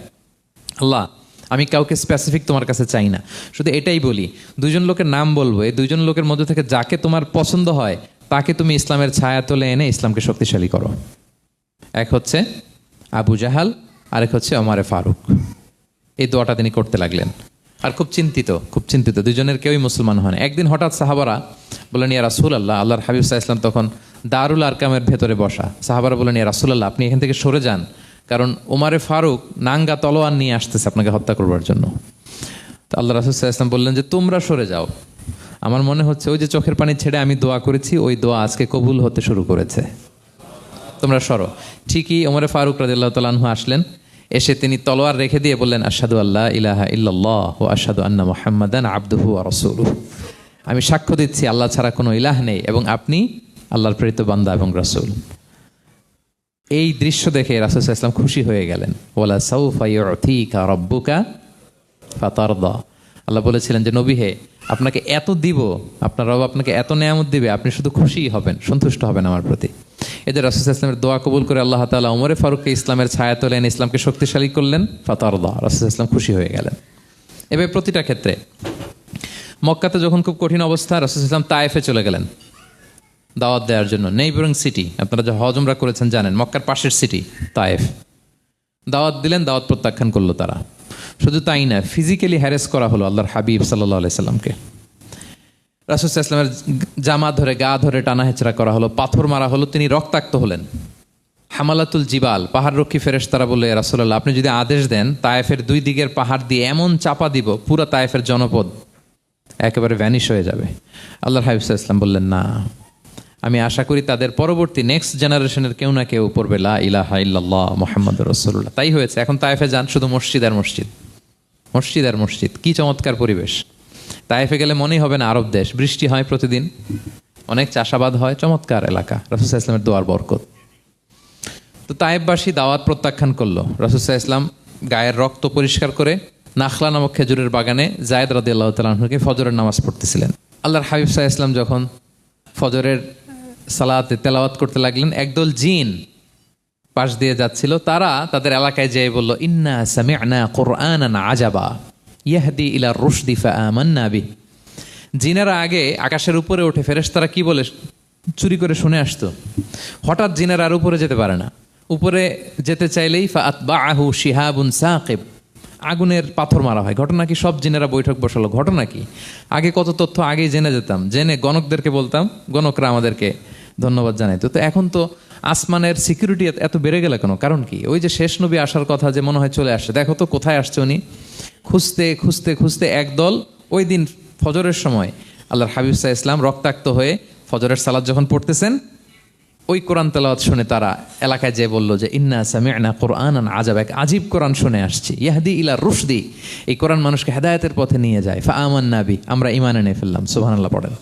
আল্লাহ, আমি কাউকে স্পেসিফিক তোমার কাছে চাই না, শুধু এটাই বলি, দুজন লোকের নাম বলবো, এই দুজন লোকের মধ্যে থেকে যাকে তোমার পছন্দ হয় তাকে তুমি ইসলামের ছায়া তোলে এনে ইসলামকে শক্তিশালী করো। এক হচ্ছে আবু জাহাল, আরেক হচ্ছে ওমরে ফারুক। এই দোয়াটা তিনি করতে লাগলেন। আর খুব চিন্তিত, দুজনের কেউই মুসলমান হয় না। একদিন হঠাৎ সাহাবারা বললেন, ইয়া রাসূলুল্লাহ, আল্লাহর হাবিব সাল্লাল্লাহু আলাইহি ওয়াসাল্লাম তখন দারুল আরকামের ভেতরে বসা। সাহাবারা বললেন, ইয়া রাসূলুল্লাহ, আপনি এখান থেকে সরে যান, কারণ ওমরে ফারুক নাঙ্গা তলোয়ার নিয়ে আসতেছে আপনাকে হত্যা করবার জন্য। তো আল্লাহ রাসূল সাল্লাল্লাহু আলাইহি ওয়াসাল্লাম বললেন যে তোমরা সরে যাও, আমার মনে হচ্ছে ওই যে চোখের পানি ছেড়ে আমি দোয়া করেছি, ওই দোয়া আজকে কবুল হতে শুরু করেছে, তোমরা সরো। ঠিকই ওমরে ফারুক রাদিয়াল্লাহু তাআলা আনহু আসলেন, এসে তিনি তলোয়ার রেখে দিয়ে বললেন, আশহাদু আল্লা ইলাহা ইল্লাল্লাহ ওয়া আশহাদু আন্না মুহাম্মাদান আবদুহু ওয়া রাসূলুহু। আমি সাক্ষ্য দিচ্ছি আল্লাহ ছাড়া কোনো ইলাহ নেই এবং আপনি আল্লাহর প্রেরিত বান্দা এবং রাসূল। এই দৃশ্য দেখে রাসূল সাল্লাল্লাহু আলাইহি ওয়াসাল্লাম খুশি হয়ে গেলেন। ওয়ালা সাউফা ইউতিকা রাব্বুকা ফাতারদা। আল্লাহ বলেছিলেন যে নবী হে, আপনাকে এত দিব, আপনার রব আপনাকে এত নেয়ামত দিবে, আপনি শুধু খুশিই হবেন, সন্তুষ্ট হবেন আমার প্রতি। এদের রাসূল সাল্লাল্লাহু আলাইহি ওয়াসাল্লামের দোয়া কবুল করে আল্লাহ তাআলা ওমরে ফারুককে ইসলামের ছায়া তোলেন, ইসলামকে শক্তিশালী করলেন। ফাতারদা, রাসূল সাল্লাল্লাহু আলাইহি ওয়াসাল্লাম খুশি হয়ে গেলেন। এবার প্রতিটা ক্ষেত্রে মক্কাতে যখন খুব কঠিন অবস্থা, রাসূল সাল্লাল্লাহু আলাইহি ওয়াসাল্লাম তায়েফে চলে গেলেন দাওয়াত দেওয়ার জন্য। নেইবরিং সিটি, আপনারা যে হজ উমরা করেছেন জানেন, মক্কার পাশের সিটি তায়েফ। দাওয়াত দিলেন, দাওয়াত প্রত্যাখ্যান করলো তারা। শুধু তাই না, ফিজিক্যালি হ্যারেস করা হলো আল্লাহর হাবিব সাল্লাল্লাহু আলাইহি সাল্লামকে। রাসূল সাল্লাল্লাহু আলাইহি ওয়াসাল্লামের জামা ধরে, গা ধরে টানা হেঁচড়া করা হলো, পাথর মারা হলো, তিনি রক্তাক্ত হলেন। হামালাতুল জিবাল, পাহাড়রক্ষী ফেরেশতারা বলে, রাসূলুল্লাহ, আপনি যদি আদেশ দেন তায়েফের দুই দিকের পাহাড় দিয়ে এমন চাপা দিব, পুরো তায়েফের জনপদ একেবারে ভ্যানিশ হয়ে যাবে। আল্লাহর হাবিব সাল্লাল্লাহু আলাইহি ওয়াসাল্লাম বললেন, না, আমি আশা করি তাদের পরবর্তী নেক্সট জেনারেশনের কেউ না কেউ পড়বে লা ইলাহা ইল্লাল্লাহ মুহাম্মাদুর রাসূলুল্লাহ। তাই হয়েছে। এখন তায়েফে যান, শুধু মসজিদ আর মসজিদ, মসজিদ আর মসজিদ। কি চমৎকার পরিবেশ! তায়েফে গেলে মনেই হবে না আরব দেশ। বৃষ্টি হয় প্রতিদিন, অনেক চাষাবাদ হয়, চমৎকার এলাকা। রাসূল সাল্লাল্লাহু আলাইহি ওয়াসাল্লামের দোয়ার বরকত। তো তায়েফবাসী দাওয়াত প্রত্যাখ্যান করলো। রাসূল সাল্লাল্লাহু আলাইহি ওয়াসাল্লাম গায়ের রক্ত পরিষ্কার করে নাখলা নামক খেজুরের বাগানে যায়েদ রাদিয়াল্লাহু তাআলা আনহুকে ফজরের নামাজ পড়তেছিলেন। আল্লাহর হাবিব সাল্লাল্লাহু আলাইহি ওয়াসাল্লাম যখন ফজরের সালাতে তেলাওয়াত করতে লাগলেন, একদল জিন পাশ দিয়ে যাচ্ছিল, তারা তাদের এলাকায় যেয়ে বলল, ইন্না সামি'না কুরআনান আজাবা ইয়াহদি ইলা রুশদি ফাআমান্না বিহি। জিনেরা আগে আকাশের উপরে উঠে ফেরেশতারা কি বলে চুরি করে শুনে আসতো। হঠাৎ জিনেরা আর উপরে যেতে পারে না, উপরে যেতে চাইলেই ফাআতবাআহু শিহাবুন সাকিব, আগুনের পাথর মারা হয়। ঘটনা কি? সব জিনেরা বৈঠক বসালো। ঘটনা কি? আগে কত তথ্য আগেই জেনে যেতাম, জেনে গণকদেরকে বলতাম, গণকরা আমাদেরকে ধন্যবাদ জানাইতো। তো এখন তো আসমানের সিকিউরিটি এত বেড়ে গেল কেন? কারণ কি? ওই যে শেষ নবী আসার কথা যে মনে হয় চলে আসছে, দেখো তো কোথায় আসছে উনি। খুঁজতে খুঁজতে খুঁজতে একদল ওই দিন ফজরের সময় আল্লাহর হাবিব সাল্লাল্লাহু আলাইহি ওয়াসাল্লাম রক্তাক্ত হয়ে ফজরের সালাত যখন পড়তেছেন, ওই কোরআন তেলাওয়াত শুনে তারা এলাকায় যেয়ে বলল যে ইন্না সামি'না কুরআনান আজাবা, এক আজীব কোরআন শুনে আসছি, ইয়াহদি ইলা রুশদি, এই কোরআন মানুষকে হেদায়েতের পথে নিয়ে যায়। ফাআমান্না বিহি, আমরা ঈমান এনে ফেললাম। সুবহানাল্লাহ পড়েন।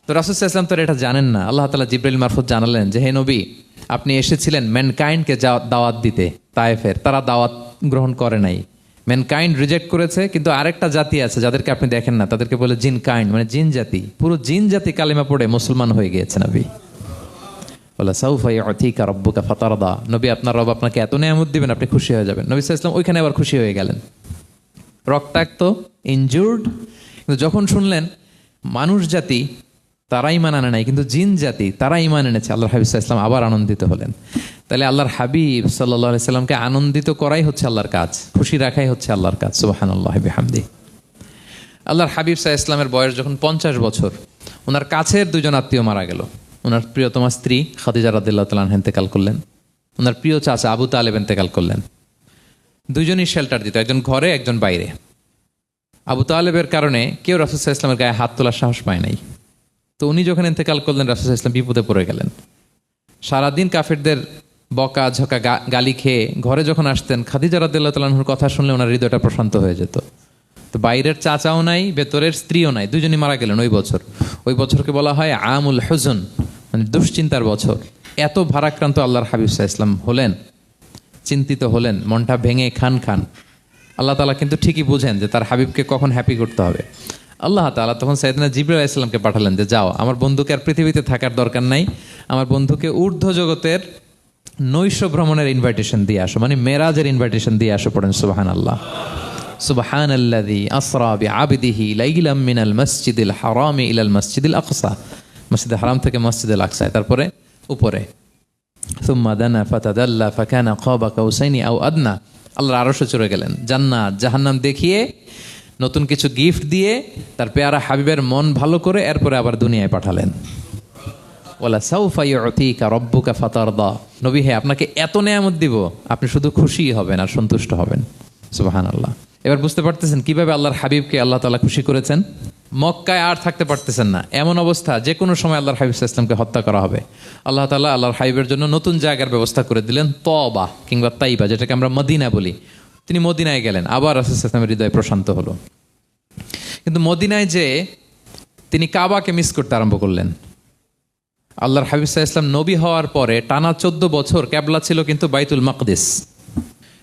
তো রাসূল সাল্লাল্লাহু আলাইহি ওয়াসাল্লাম তো এটা জানেন না। আল্লাহ তাআলা জিবরাইল মারফত জানালেন যে হে নবী, আপনি এসেছিলেন ম্যানকাইন্ডকে দাওয়াত দিতে তায়েফের, তারা দাওয়াত গ্রহণ করে নাই, ম্যানকাইন্ড রিজেক্ট করেছে। কিন্তু আরেকটা জাতি আছে যাদেরকে আপনি দেখেন না, তাদেরকে বলে জিন কাইন্ড, মানে জিন জাতি। পুরো জিন জাতি কালিমা পড়ে মুসলমান হয়ে গিয়েছে নবী। বলে সাউফা ইউতিকা রাব্বুকা ফাতারদা, নবী আপনার রব আপনাকে এত নেয়ামত দিবেন আপনি খুশি হয়ে যাবেন। নবী সাল্লাল্লাহু আলাইহি ওয়াসাল্লাম ওইখানে আবার খুশি হয়ে গেলেন, রক্তাক্ত, ইনজুর্ড। কিন্তু যখন শুনলেন মানুষ জাতি তারা ঈমান আনে নাই, কিন্তু জিন জাতি তারা ঈমান এনেছে, আল্লাহর হাবিব সাল্লাল্লাহু আলাইহি ওয়াসাল্লাম আবার আনন্দিত হলেন। তাহলে আল্লাহর হাবিব সাল্লাল্লাহু আলাইহি ওয়াসাল্লামকে আনন্দিত করাই হচ্ছে আল্লাহর কাজ, খুশি রাখাই হচ্ছে আল্লাহর কাজ। সুবহানাল্লাহি বিহামদিহি। আল্লাহর হাবিব সাল্লাল্লাহু আলাইহি ওয়াসাল্লামের বয়স যখন 50 বছর, ওনার কাছের দুজন আত্মীয় মারা গেল। ওনার প্রিয়তমা স্ত্রী খাদিজা রাদিয়াল্লাহু তাআলা আনহা ইন্তেকাল করলেন, ওনার প্রিয় চাচা আবু তালেব ইন্তেকাল করলেন। দুজনই শেল্টার দিত, একজন ঘরে একজন বাইরে। আবু তালেবের কারণে কেউ রাসূল সাল্লাল্লাহু আলাইহি ওয়াসাল্লামের গায়ে হাত তোলার সাহস পায় নাই। তো উনি যখন ইন্তেকাল করলেন, রাসূল সাল্লাল্লাহু আলাইহি ওয়াসাল্লাম বিপদে পড়ে গেলেন। সারাদিন কাফেরদের বকা ঝকা গালি খেয়ে ঘরে যখন আসতেন, খাদিজা রাদিয়াল্লাহু তাআলা আনহার কথা শুনলে ওনার হৃদয়টা প্রশান্ত হয়ে যেত। তো বাইরের চাচাও নাই, ভেতরের স্ত্রীও নাই, দুজনই মারা গেলেন ওই বছর। ওই বছরকে বলা হয় আমুল হুজন, মানে দুশ্চিন্তার বছর। এত ভারাক্রান্ত আল্লাহর হাবিব সাল্লাল্লাহু আলাইহি ওয়াসাল্লাম হলেন, চিন্তিত হলেন, মনটা ভেঙে খান খান। আল্লাহ তাআলা কিন্তু ঠিকই বুঝেন যে তার হাবিবকে কখন হ্যাপি করতে হবে। আল্লাহ তাআলা তখন সাইয়েদনা জিবরাইল আলাইহিস সালামকে পাঠালেন যে যাও, আমার বন্ধুকে আর পৃথিবীতে থাকার দরকার নাই, আমার বন্ধুকে ঊর্ধ্ব জগতের নৈশ ভ্রমণের ইনভাইটেশন দিয়ে আসো, মানে মেরাজের ইনভাইটেশন দিয়ে আসো। পড়েন সুবহানাল্লাহ। সুবহানাল্লাযী আসরা বিআবদিহি লাইলাম মিনাল মসজিদিল হারামি ইলাল মসজিদিল আকসা, মসজিদুল হারাম থেকে মসজিদুল আকসায়, তারপরে উপরে সুম্মা দানা ফাতাদাল্লা ফাকানা কাবা কাউসাইনি আও আদনা, আল্লাহর আরশে চড়ে গেলেন, জান্নাত জাহান্নাম দেখিয়ে নতুন কিছু গিফট দিয়ে তার পেয়ারা হাবিবের মন ভালো করে এরপরে আবার দুনিয়ায় পাঠালেন। ওয়ালা সাউফা ইউতিকা রাব্বুকা ফাতারদা, নবী হে আপনাকে এত নেয়ামত দিব আপনি শুধু খুশি হবেন আর সন্তুষ্ট হবেন। সুবহানাল্লাহ। এবার বুঝতে পারতেছেন কিভাবে আল্লাহর হাবিবকে আল্লাহ তাআলা খুশি করেছেন। মক্কায় আর থাকতে পারতেছেন না, এমন অবস্থা যে কোনো সময় আল্লাহর হাবিব সাল্লাল্লাহু আলাইহি ওয়াসাল্লামকে হত্যা করা হবে। আল্লাহ তাআলা আল্লাহর হাবিবের জন্য নতুন জায়গার ব্যবস্থা করে দিলেন, তওবা কিংবা তাইবা, যেটাকে আমরা মদিনা বলি। তিনি মদিনায় গেলেন, আবার রাসূল সাল্লাল্লাহু আলাইহি ওয়াসাল্লামের হৃদয় প্রশান্ত হলো। কিন্তু মদিনায় যে তিনি কাবাকে মিস করতে আরম্ভ করলেন। আল্লাহর হাবিব সাল্লাল্লাহু আলাইহি ওয়াসাল্লাম নবী হওয়ার পরে টানা 14 বছর কিবলা ছিল কিন্তু বাইতুল মাকদিস।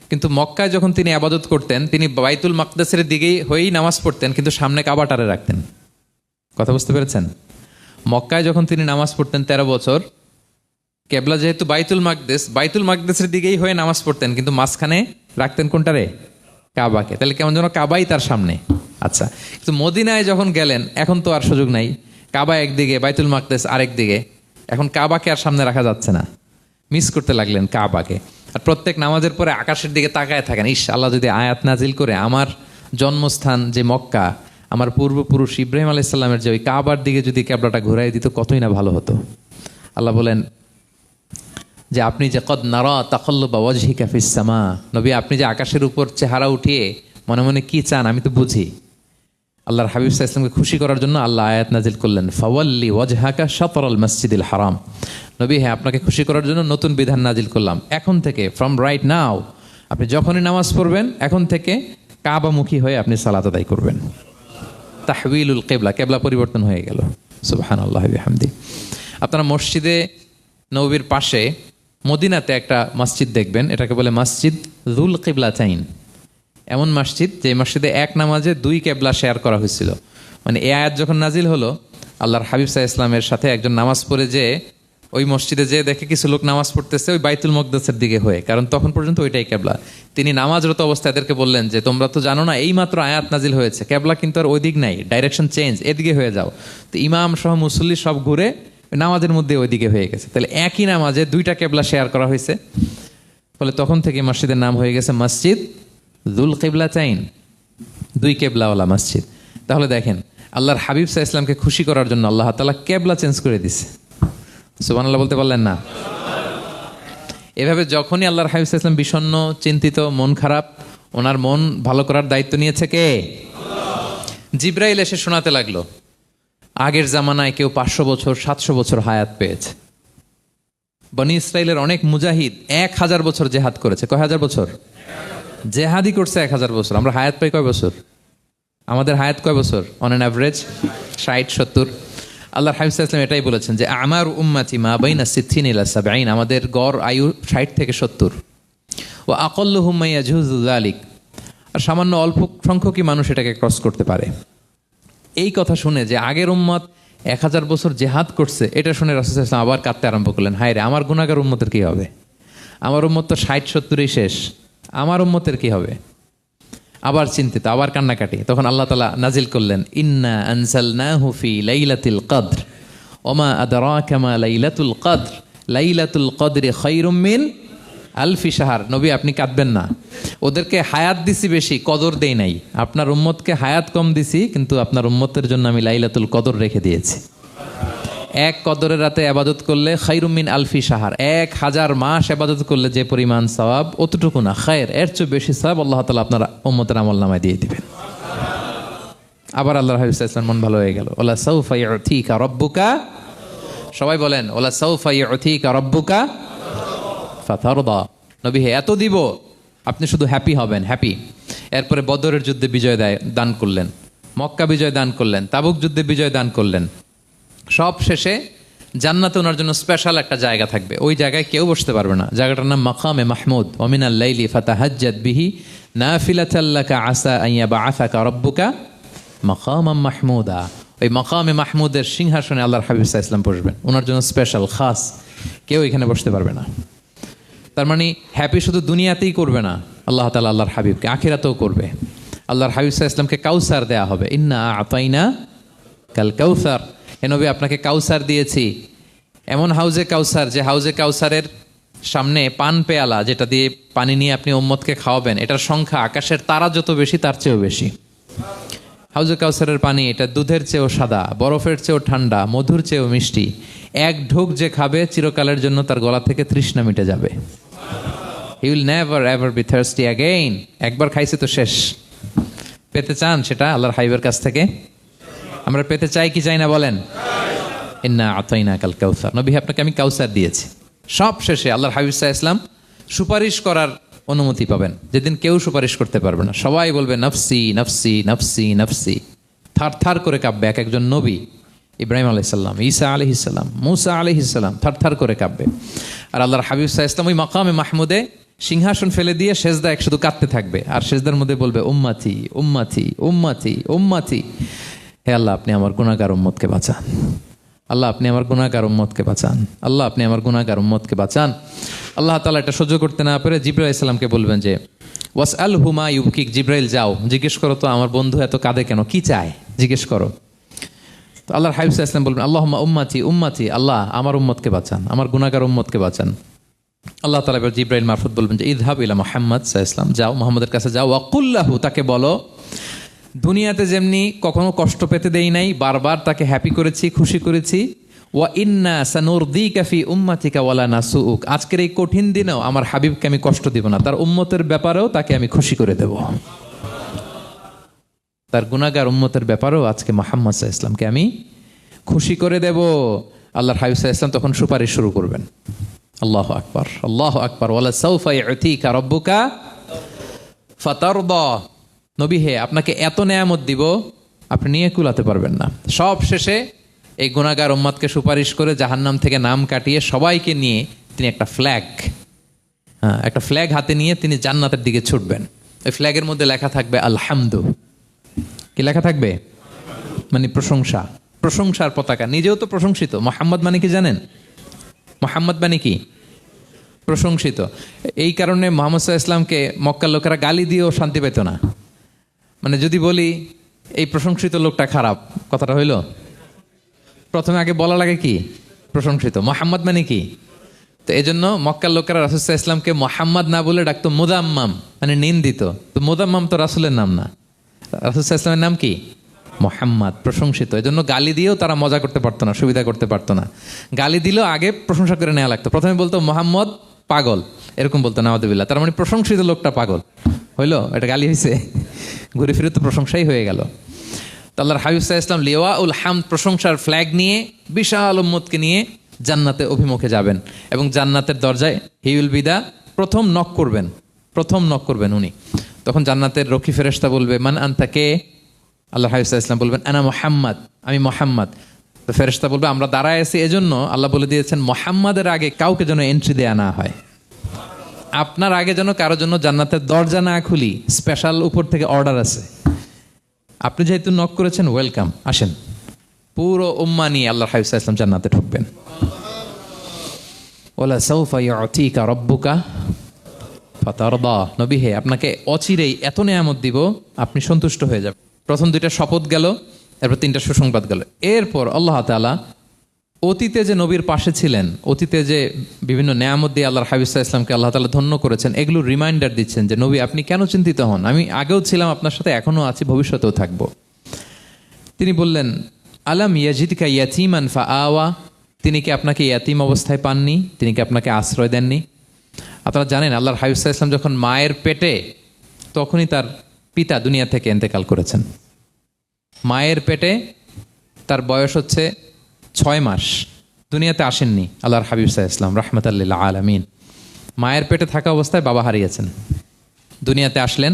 কিন্তু মক্কায় যখন তিনি আবাদত করতেন তিনি বাইতুল মাকদিসের দিকেই হয়েই নামাজ পড়তেন, কিন্তু সামনে কাবাটারে রাখতেন। কথা বুঝতে পেরেছেন? মক্কায় যখন তিনি নামাজ পড়তেন 13 বছর, কেবলা যেহেতু বাইতুল মাকদিসের দিকেই হয়ে নামাজ পড়তেন, কিন্তু মাঝখানে রাখতেন কোনটারে? কাবাকে। তাহলে কেমন যেন কাবাই তার সামনে। আচ্ছা, কিন্তু মদিনায় যখন গেলেন এখন তো আর সুযোগ নাই, কাবা একদিকে বাইতুল মাকদিস আরেক দিকে, এখন কাবাকে আর সামনে রাখা যাচ্ছে না, মিস করতে লাগলেন কাবাকে। আর প্রত্যেক নামাজের পরে আকাশের দিকে তাকায় থাকেন, ইস আল্লাহ যদি আয়াত নাজিল করে আমার জন্মস্থান যে মক্কা, আমার পূর্বপুরুষ ইব্রাহিম আলাইহিস সালামের যে ওই কাবার দিকে যদি ক্যাবলাটা ঘুরাই দিত কতই না ভালো হতো। আল্লাহ বলেন যে আপনি যে কদ নারা তাকাল্লুবা ওয়াজহিকা ফিস সামা, নবী আপনি যে আকাশের উপর চেহারা উঠিয়ে মনে মনে কি চান আমি তো বুঝি। আল্লাহর হাবিব সাল্লাল্লাহু আলাইহি ওয়াসাল্লামকে খুশি করার জন্য আল্লাহ আয়াত নাজিল করলেন, ফাওয়াল্লি ওয়াজহাকা শাতরাল মসজিদিল হারাম। নবী হ্যাঁ, আপনাকে খুশি করার জন্য নতুন বিধান নাজিল করলাম, এখন থেকে ফ্রম রাইট নাও আপনি যখনই নামাজ পড়বেন এখন থেকে কাবামুখী হয়ে আপনি সালাত আদায় করবেন। তাহউইলুল কিবলা, কিবলা পরিবর্তন হয়ে গেল। সুবহানাল্লাহি ওয়া বিহামদি। আপনারা মসজিদে নববীর পাশে মদিনাতে একটা মসজিদ দেখবেন, এটাকে বলে মসজিদ যুল কিবলাতাইন। এমন মসজিদ যে মসজিদে এক নামাজে 2 কেবলা শেয়ার করা হয়েছিল। মানে এই আয়াত যখন নাজিল হলো, আল্লাহর হাবিব সাল্লাল্লাহু আলাইহি ওয়াসাল্লামের সাথে একজন নামাজ পড়ে যে ওই মসজিদে যে দেখে কিছু লোক নামাজ পড়তেছে ওই বাইতুল মাকদিসের দিকে হয়ে, কারণ তখন পর্যন্ত ওইটাই কেবলা। তিনি নামাজরত অবস্থায় এদেরকে বললেন যে তোমরা তো জানো না এই মাত্র আয়াত নাজিল হয়েছে, কেবলা কিন্তু আর ওই দিক নাই, ডাইরেকশন চেঞ্জ, এদিকে হয়ে যাও। তো ইমাম সহ মুসল্লি সব ঘুরে নামাজের মধ্যে ওইদিকে হয়ে গেছে। তাহলে একই নামাজে 2টা কেবলা শেয়ার করা হয়েছে, ফলে তখন থেকে মসজিদের নাম হয়ে গেছে মসজিদ যুল কিবলাতাইন, 2 কেবলাওয়ালা মসজিদ। তাহলে দেখেন আল্লাহর হাবিব সাল্লাল্লাহু আলাইহি ওয়াসাল্লামকে খুশি করার জন্য আল্লাহ তাআলা কেবলা চেঞ্জ করে দিছে। সুবহানাল্লাহ বলতে পারলেন না? এভাবে যখনই আল্লাহর হাবিব সাল্লাল্লাহু আলাইহি ওয়াসাল্লাম বিষণ্ণ, চিন্তিত, মন খারাপ, ওনার মন ভালো করার দায়িত্ব নিয়েছে কে? জিবরাইল এসে শোনাতে লাগলো আগের জামানায় কেউ 500 বছর 700 বছর হায়াত পেয়েছে। বনি ইসরাইলের অনেক মুজাহিদ 1000 বছর জেহাদ করেছে। কয় হাজার বছর জেহাদি করছে? 1000 বছর। আমরা হায়াত পাই কয় বছর? আমাদের হায়াত কয় বছর অন অ্যান অ্যাভারেজ? 60-70। আল্লাহর হাবিব সাল্লাল্লাহু আলাইহি ওয়াসাল্লাম এটাই বলেছেন যে আমার উম্মতি মা বাইনা 60 ইলা 70, আমাদের গড় আয়ু 60 থেকে 70। ওয়া আকাল্লুহুম মা ইয়াজুজু যালিক, আর সামান্য অল্প সংখ্যকই মানুষ এটাকে ক্রস করতে পারে। এই কথা শুনে যে আগের উম্মত 1000 বছর জেহাদ করছে, এটা শুনে রাসূল সাল্লাল্লাহু আলাইহি ওয়াসাল্লাম আবার কাঁদতে আরম্ভ করলেন, হায় রে আমার গুনাহগার উম্মতের কি হবে? আমার উম্মত তো 60-70ই শেষ, আমার উম্মতের কি হবে? আবার চিন্তিত, আবার কান্নাকাটি। তখন আল্লাহ তাআলা নাজিল করলেন, ইন্না আনজালনাহু ফি লাইলাতিল কদর ওমা আদরাকা মা লাইলাতুল কদর লাইলাতুল কদরি খায়রুম মিন আলফি শাহর। নবী আপনি কাঁদবেন না, ওদেরকে হায়াত দিছি বেশি, কদর দেই নাই। আপনার উম্মতকে হায়াত কম দিছি, কিন্তু আপনার উম্মতের জন্য আমি লাইলাতুল কদর রেখে দিয়েছি। 1 কদরের রাতে আবাদত করলে খায়রুম মিন আলফি শাহর, 1000 মাস আবাদত করলে যে পরিমাণ সওয়াব অতটুকু না, খায়ের এর চেয়ে বেশি সওয়াব আল্লাহ তাআলা আপনার উম্মতের আমলনামায় দিয়ে দিবেন। আবার আল্লাহর হাবিব সাল্লাল্লাহু আলাইহি ওয়াসাল্লাম মন ভালো হয়ে গেল। ওয়ালা সাউফা ইউতিকা রাব্বুকা, সবাই বলেন ওয়ালা সাউফা ইউতিকা রাব্বুকা ফাতারদা। নবী হে এত দিব আপনি শুধু হ্যাপি হবেন, হ্যাপি। এরপরে বদরের যুদ্ধে বিজয় দান করলেন, মক্কা বিজয় দান করলেন, তাবুক যুদ্ধে বিজয় দান করলেন। সব শেষে জান্নাতে ওনার জন্য স্পেশাল একটা জায়গা থাকবে, ওই জায়গায় কেউ বসতে পারবে না। জায়গাটার নাম মাকামে মাহমুদ। ওয়া মিনাল লাইলি ফাতাহাজ্জাদ বিহি নাফিলাতাল লাকা আসা আন ইয়াবআসাকা রাব্বুকা মাকামাম মাহমুদা, ওই মাকামে মাহমুদের সিংহাসনে আল্লাহর হাবিব সাল্লাল্লাহু আলাইহি ওয়াসাল্লাম বসবেন। ওনার জন্য স্পেশাল খাস, কেউ এখানে বসতে পারবে না। তার মানে হ্যাপি শুধু দুনিয়াতেই করবে না আল্লাহ তাআলা আল্লাহর হাবিবকে, আখিরাতেও করবে। আল্লাহর হাবিব সাল্লাল্লাহু আলাইহি ওয়াসাল্লামকে কাউসার দেয়া হবে, ইন্না আতাইনা কাল কাউসার, হে নবী আপনাকে কাউসার দিয়েছি, এমন হাউজে কাউসার যে হাউজে কাউসারের সামনে পান পেয়ালা যেটা দিয়ে পানি নিয়ে আপনি উম্মতকে খাওয়াবেন, এটার সংখ্যা আকাশের তারা যত বেশি তার চেয়েও বেশি। হাউজে কাউসারের পানি এটা দুধের চেয়েও সাদা, বরফের চেয়েও ঠান্ডা, মধুর চেয়েও মিষ্টি। এক ঢোক যে খাবে চিরকালের জন্য তার গলা থেকে তৃষ্ণা মিটে যাবে। He will never ever be thirsty again. একবার খাইছে তো শেষ। পেতে চান সেটা আল্লাহর হাবিবের কাছ থেকে? আমরা পেতে চাই কি চাই না বলেন? ইন্না আতাইনা কাল কাউসার, নবী আপনাকে আমি কাউসার দিয়েছি। সব শেষে আল্লাহর হাবিব সাল্লাল্লাহু আলাইহি ওয়াসাল্লাম সুপারিশ করার অনুমতি পাবেন, যেদিন কেউ সুপারিশ করতে পারবে না। সবাই বলবে নফসি নফসি নফসি নফসি, থার থার করে কাঁপবে। এক একজন নবী, ইব্রাহিম আলাইহিস সালাম, ঈসা আলাইহিস সালাম, মুসা আলাইহিস সালাম থার থার করে কাঁপবে। আর আল্লাহর হাবিব সাল্লাল্লাহু আলাইহি ওয়াসাল্লাম ওই মাকামে মাহমুদে সিংহাসন ফেলে দিয়ে সেজদায় শুধু কাঁদতে থাকবে, আর সেজদার মধ্যে বলবে উম্মতি উম্মতি উম্মতি উম্মতি। হে আল্লাহ আপনি আমার গুনাহগার উম্মতকে বাঁচান, আল্লাহ আপনি আমার গুনাহগার উম্মতকে বাঁচান, আল্লাহ আপনি আমার গুনাহগার উম্মতকে বাঁচান। আল্লাহ তাআলা এটা সহ্য করতে না পেরে জিবরাইল আলাইহিস সালামকে বলবেন যে ওয়াসআলহু মা ইউবকিক, জিবরাইল যাও জিজ্ঞেস করো তো আমার বন্ধু এত কাঁদে কেন, কি চায় জিজ্ঞেস করো। তো আল্লাহর হাবিব সাল্লাল্লাহু আলাইহি ওয়াসাল্লাম বলবেন আল্লাহুম্মা উম্মতি উম্মতি, আল্লাহ আমার উম্মতকে বাঁচান, আমার গুনাহগার উম্মতকে বাঁচান। আল্লাহ তাআলা এবার জিবরাইল মারফত বলবেন যে ইযহাব ইলা মুহাম্মদ সাল্লাল্লাহু আলাইহি ওয়াসাল্লাম, যাও মুহাম্মদের কাছে যাও, ওয়াকুল্লাহু তাকে বলো দুনিয়াতে যেমনি কখনো কষ্ট পেতে দেই নাই, বারবার তাকে হ্যাপি করেছি, খুশি করেছি। ওয়া ইন্না সানুরদিকা ফি উম্মাতিকা ওয়ালা নাসুউক, আজকের এই কঠিন দিনেও আমার হাবিবকে আমি কষ্ট দিব না, তার উম্মতের ব্যাপারেও তাকে আমি খুশি করে দেব। তার গুনাহগার উম্মতের ব্যাপারেও আজকে মুহাম্মদ সাল্লাল্লাহু আলাইহি ওয়াসাল্লামকে আমি খুশি করে দেব। আল্লাহর হাবিব সাল্লাল্লাহু আলাইহি ওয়াসাল্লাম তখন সুপারিশ শুরু করবেন। আল্লাহু আকবার, আল্লাহু আকবার। ওয়ালা সাউফা ইউতিকা রাব্বুকা ফাতারদা, নবী হে আপনাকে এত নেয়ামত দিব আপনি নিয়ে কুলাতে পারবেন না। সব শেষে এই গুনাহগার উম্মতকে সুপারিশ করে জাহান্নাম থেকে নাম কাটিয়ে সবাইকে নিয়ে তিনি একটা ফ্ল্যাগ হাতে নিয়ে তিনি জান্নাতের দিকে ছুটবেন। ওই ফ্ল্যাগের মধ্যে লেখা থাকবে আলহামদু। কি লেখা থাকবে? মানে প্রশংসা, প্রশংসার পতাকা। নিজেও তো প্রশংসিত। মুহাম্মদ মানে কি জানেন? মুহাম্মদ মানে কি? প্রশংসিত। এই কারণে মুহাম্মদ সাল্লাল্লাহু আলাইহি ওয়াসাল্লামকে মক্কার লোকেরা গালি দিয়েও শান্তি পেত না। মানে যদি বলি এই প্রশংসিত লোকটা খারাপ, কথাটা হইল? প্রথমে আগে বলা লাগে কি? প্রশংসিত। মুহাম্মদ মানে কি? তো এই জন্য মক্কার লোকেরা রাসূল সাল্লাল্লাহু আলাইহি ওয়াসাল্লামকে মুহাম্মদ না বলে ডাকতো মুদাম্মাম, মানে নিন্দিত। তো মুদাম্মাম তো রাসূলের নাম না, রাসূল সাল্লাল্লাহু আলাইহি ওয়াসাল্লামের নাম কি? মুহাম্মদ, প্রশংসিত। এই জন্য গালি দিয়েও তারা মজা করতে পারতো না, সুবিধা করতে পারতো না। গালি দিলেও আগে প্রশংসা করে নেওয়া লাগতো। প্রথমে বলতো মুহাম্মদ পাগল, এরকম বলতো নাউযুবিল্লাহ। তার মানে প্রশংসিত লোকটা পাগল হইলো, এটা গালি হয়েছে? ঘুরে ফিরে তো প্রশংসাই হয়ে গেল। তো আল্লাহর হাবিব সাল্লাল্লাহু আলাইহি ওয়াসাল্লাম লিওয়াউল হামদ, প্রশংসার ফ্ল্যাগ নিয়ে বিশাল উম্মতকে নিয়ে জান্নাতে অভিমুখে যাবেন এবং জান্নাতের দরজায় হি উইল বি দা প্রথম নক করবেন উনি। তখন জান্নাতের রক্ষী ফেরেশতা বলবে মান আনতা, কে? আল্লাহর হাবিব সাল্লাল্লাহু আলাইহি ওয়াসাল্লাম বলবেন আনা মুহাম্মদ, আমি মুহাম্মদ। তো ফেরেশতা বলবে আমরা দাঁড়ায় আছি এজন্য আল্লাহ বলে দিয়েছেন মুহাম্মাদের আগে কাউকে যেন এন্ট্রি দেয়া না হয়। আপনার আগে যেন কারো জন্য জান্নাতের দরজা না খুলি, স্পেশাল উপর থেকে অর্ডার আছে। আপনি যেহেতু নক করেছেন, ওয়েলকাম, আসেন। পুরো উম্মাহ নিয়ে আল্লাহর হাবিব সাল্লাল্লাহু আলাইহি ওয়াসাল্লাম জান্নাতে ঢুকবেন। ওয়ালা সাউফা ইউতিকা রাব্বুকা ফাতারদা, নবী হে আপনাকে অচিরেই এত নেয়ামত দিব আপনি সন্তুষ্ট হয়ে যাবেন। প্রথম দুইটা শপথ গেল, এরপর তিনটা সুসংবাদ গেল। এরপর আল্লাহ তাআলা অতীতে যে নবীর পাশে ছিলেন, অতীতে যে বিভিন্ন নেয়ামত দিয়ে আল্লাহর হাবিব সাল্লাল্লাহু আলাইহি ওয়াসাল্লামকে আল্লাহ তাআলা ধন্য করেছেন, এগুলো রিমাইন্ডার দিচ্ছেন যে নবী আপনি কেন চিন্তিত হন, আমি আগেও ছিলাম আপনার সাথে, এখনো আছি, ভবিষ্যতেও থাকবো। তিনি বললেন আলাম ইয়াজিদকা ইয়াতীমান ফাআওয়া, তিনি কি আপনাকে ইয়াতীম অবস্থায় পাননি? তিনি কি আপনাকে আশ্রয় দেননি? আপনারা জানেন আল্লাহর হাবিব সাল্লাল্লাহু আলাইহি ওয়াসাল্লাম যখন মায়ের পেটে, তখনই তার পিতা দুনিয়া থেকে ইন্তেকাল করেছেন। মায়ের পেটে তার বয়স হচ্ছে 6 মাস, দুনিয়াতে আসেননি আল্লাহর হাবিব সাল্লাল্লাহু আলাইহি ওয়াসাল্লাম রাহমাতাল লিল আলামিন। মায়ের পেটে থাকা অবস্থায় বাবা হারিয়েছেন, দুনিয়াতে আসলেন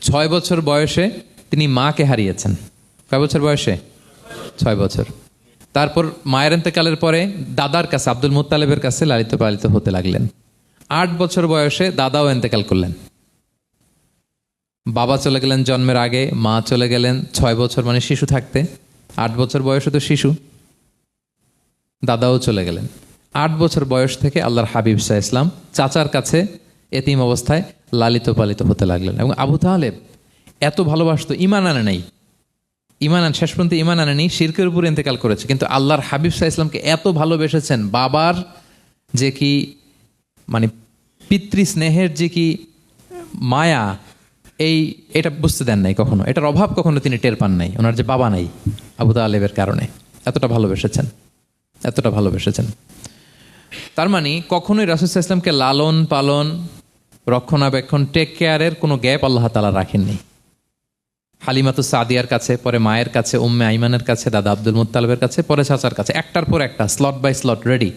6 বছর বয়সে তিনি মাকে হারিয়েছেন। কয় বছর বয়সে? 6 বছর। তারপর মায়ের ইন্তেকালের পরে দাদার কাছে, আব্দুল মুত্তালিবের কাছে লালিত পালিত হতে লাগলেন। 8 বছর বয়সে দাদাও ইন্তেকাল করলেন। বাবা চলে গেলেন জন্মের আগে, মা চলে গেলেন 6 বছর মানে শিশু থাকতে, 8 বছর বয়সে তো শিশু। দাদাও চলে গেলেন। 8 বছর বয়স থেকে আল্লাহর হাবিব সাল্লাল্লাহু আলাইহি ওয়াসাল্লাম চাচার কাছে এতিম অবস্থায় লালিত পালিত হতে লাগলেন। এবং আবু তালেব এত ভালোবাসতো, ইমান আনে নাই, শেষ পর্যন্ত ইমান আনেনি, শিরকের উপর ইন্তেকাল করেছে, কিন্তু আল্লাহর হাবিব সাল্লাল্লাহু আলাইহি ওয়াসাল্লামকে এত ভালোবেসেছেন। বাবার যে কি মানে পিতৃ স্নেহের যে কি মায়া, এটা বুঝতে দেন নাই কখনো, এটার অভাব কখনো তিনি টের পান নাই। ওনার যে বাবা নাই আবু তালেবের কারণে এতটা ভালোবেসেছেন। তার মানে কখনোই রাসূল সাল্লাল্লাহু আলাইহি ওয়াসাল্লামকে লালন পালন, রক্ষণাবেক্ষণ, টেক কেয়ারের কোনো গ্যাপ আল্লাহ তাআলা রাখেননি। হালিমাতু সাদিয়ার কাছে, পরে মায়ের কাছে, উম্মে আইমানের কাছে, দাদা আব্দুল মুত্তালিবের কাছে, পরে চাচার কাছে, একটার পর একটা স্লট বাই স্লট রেডি।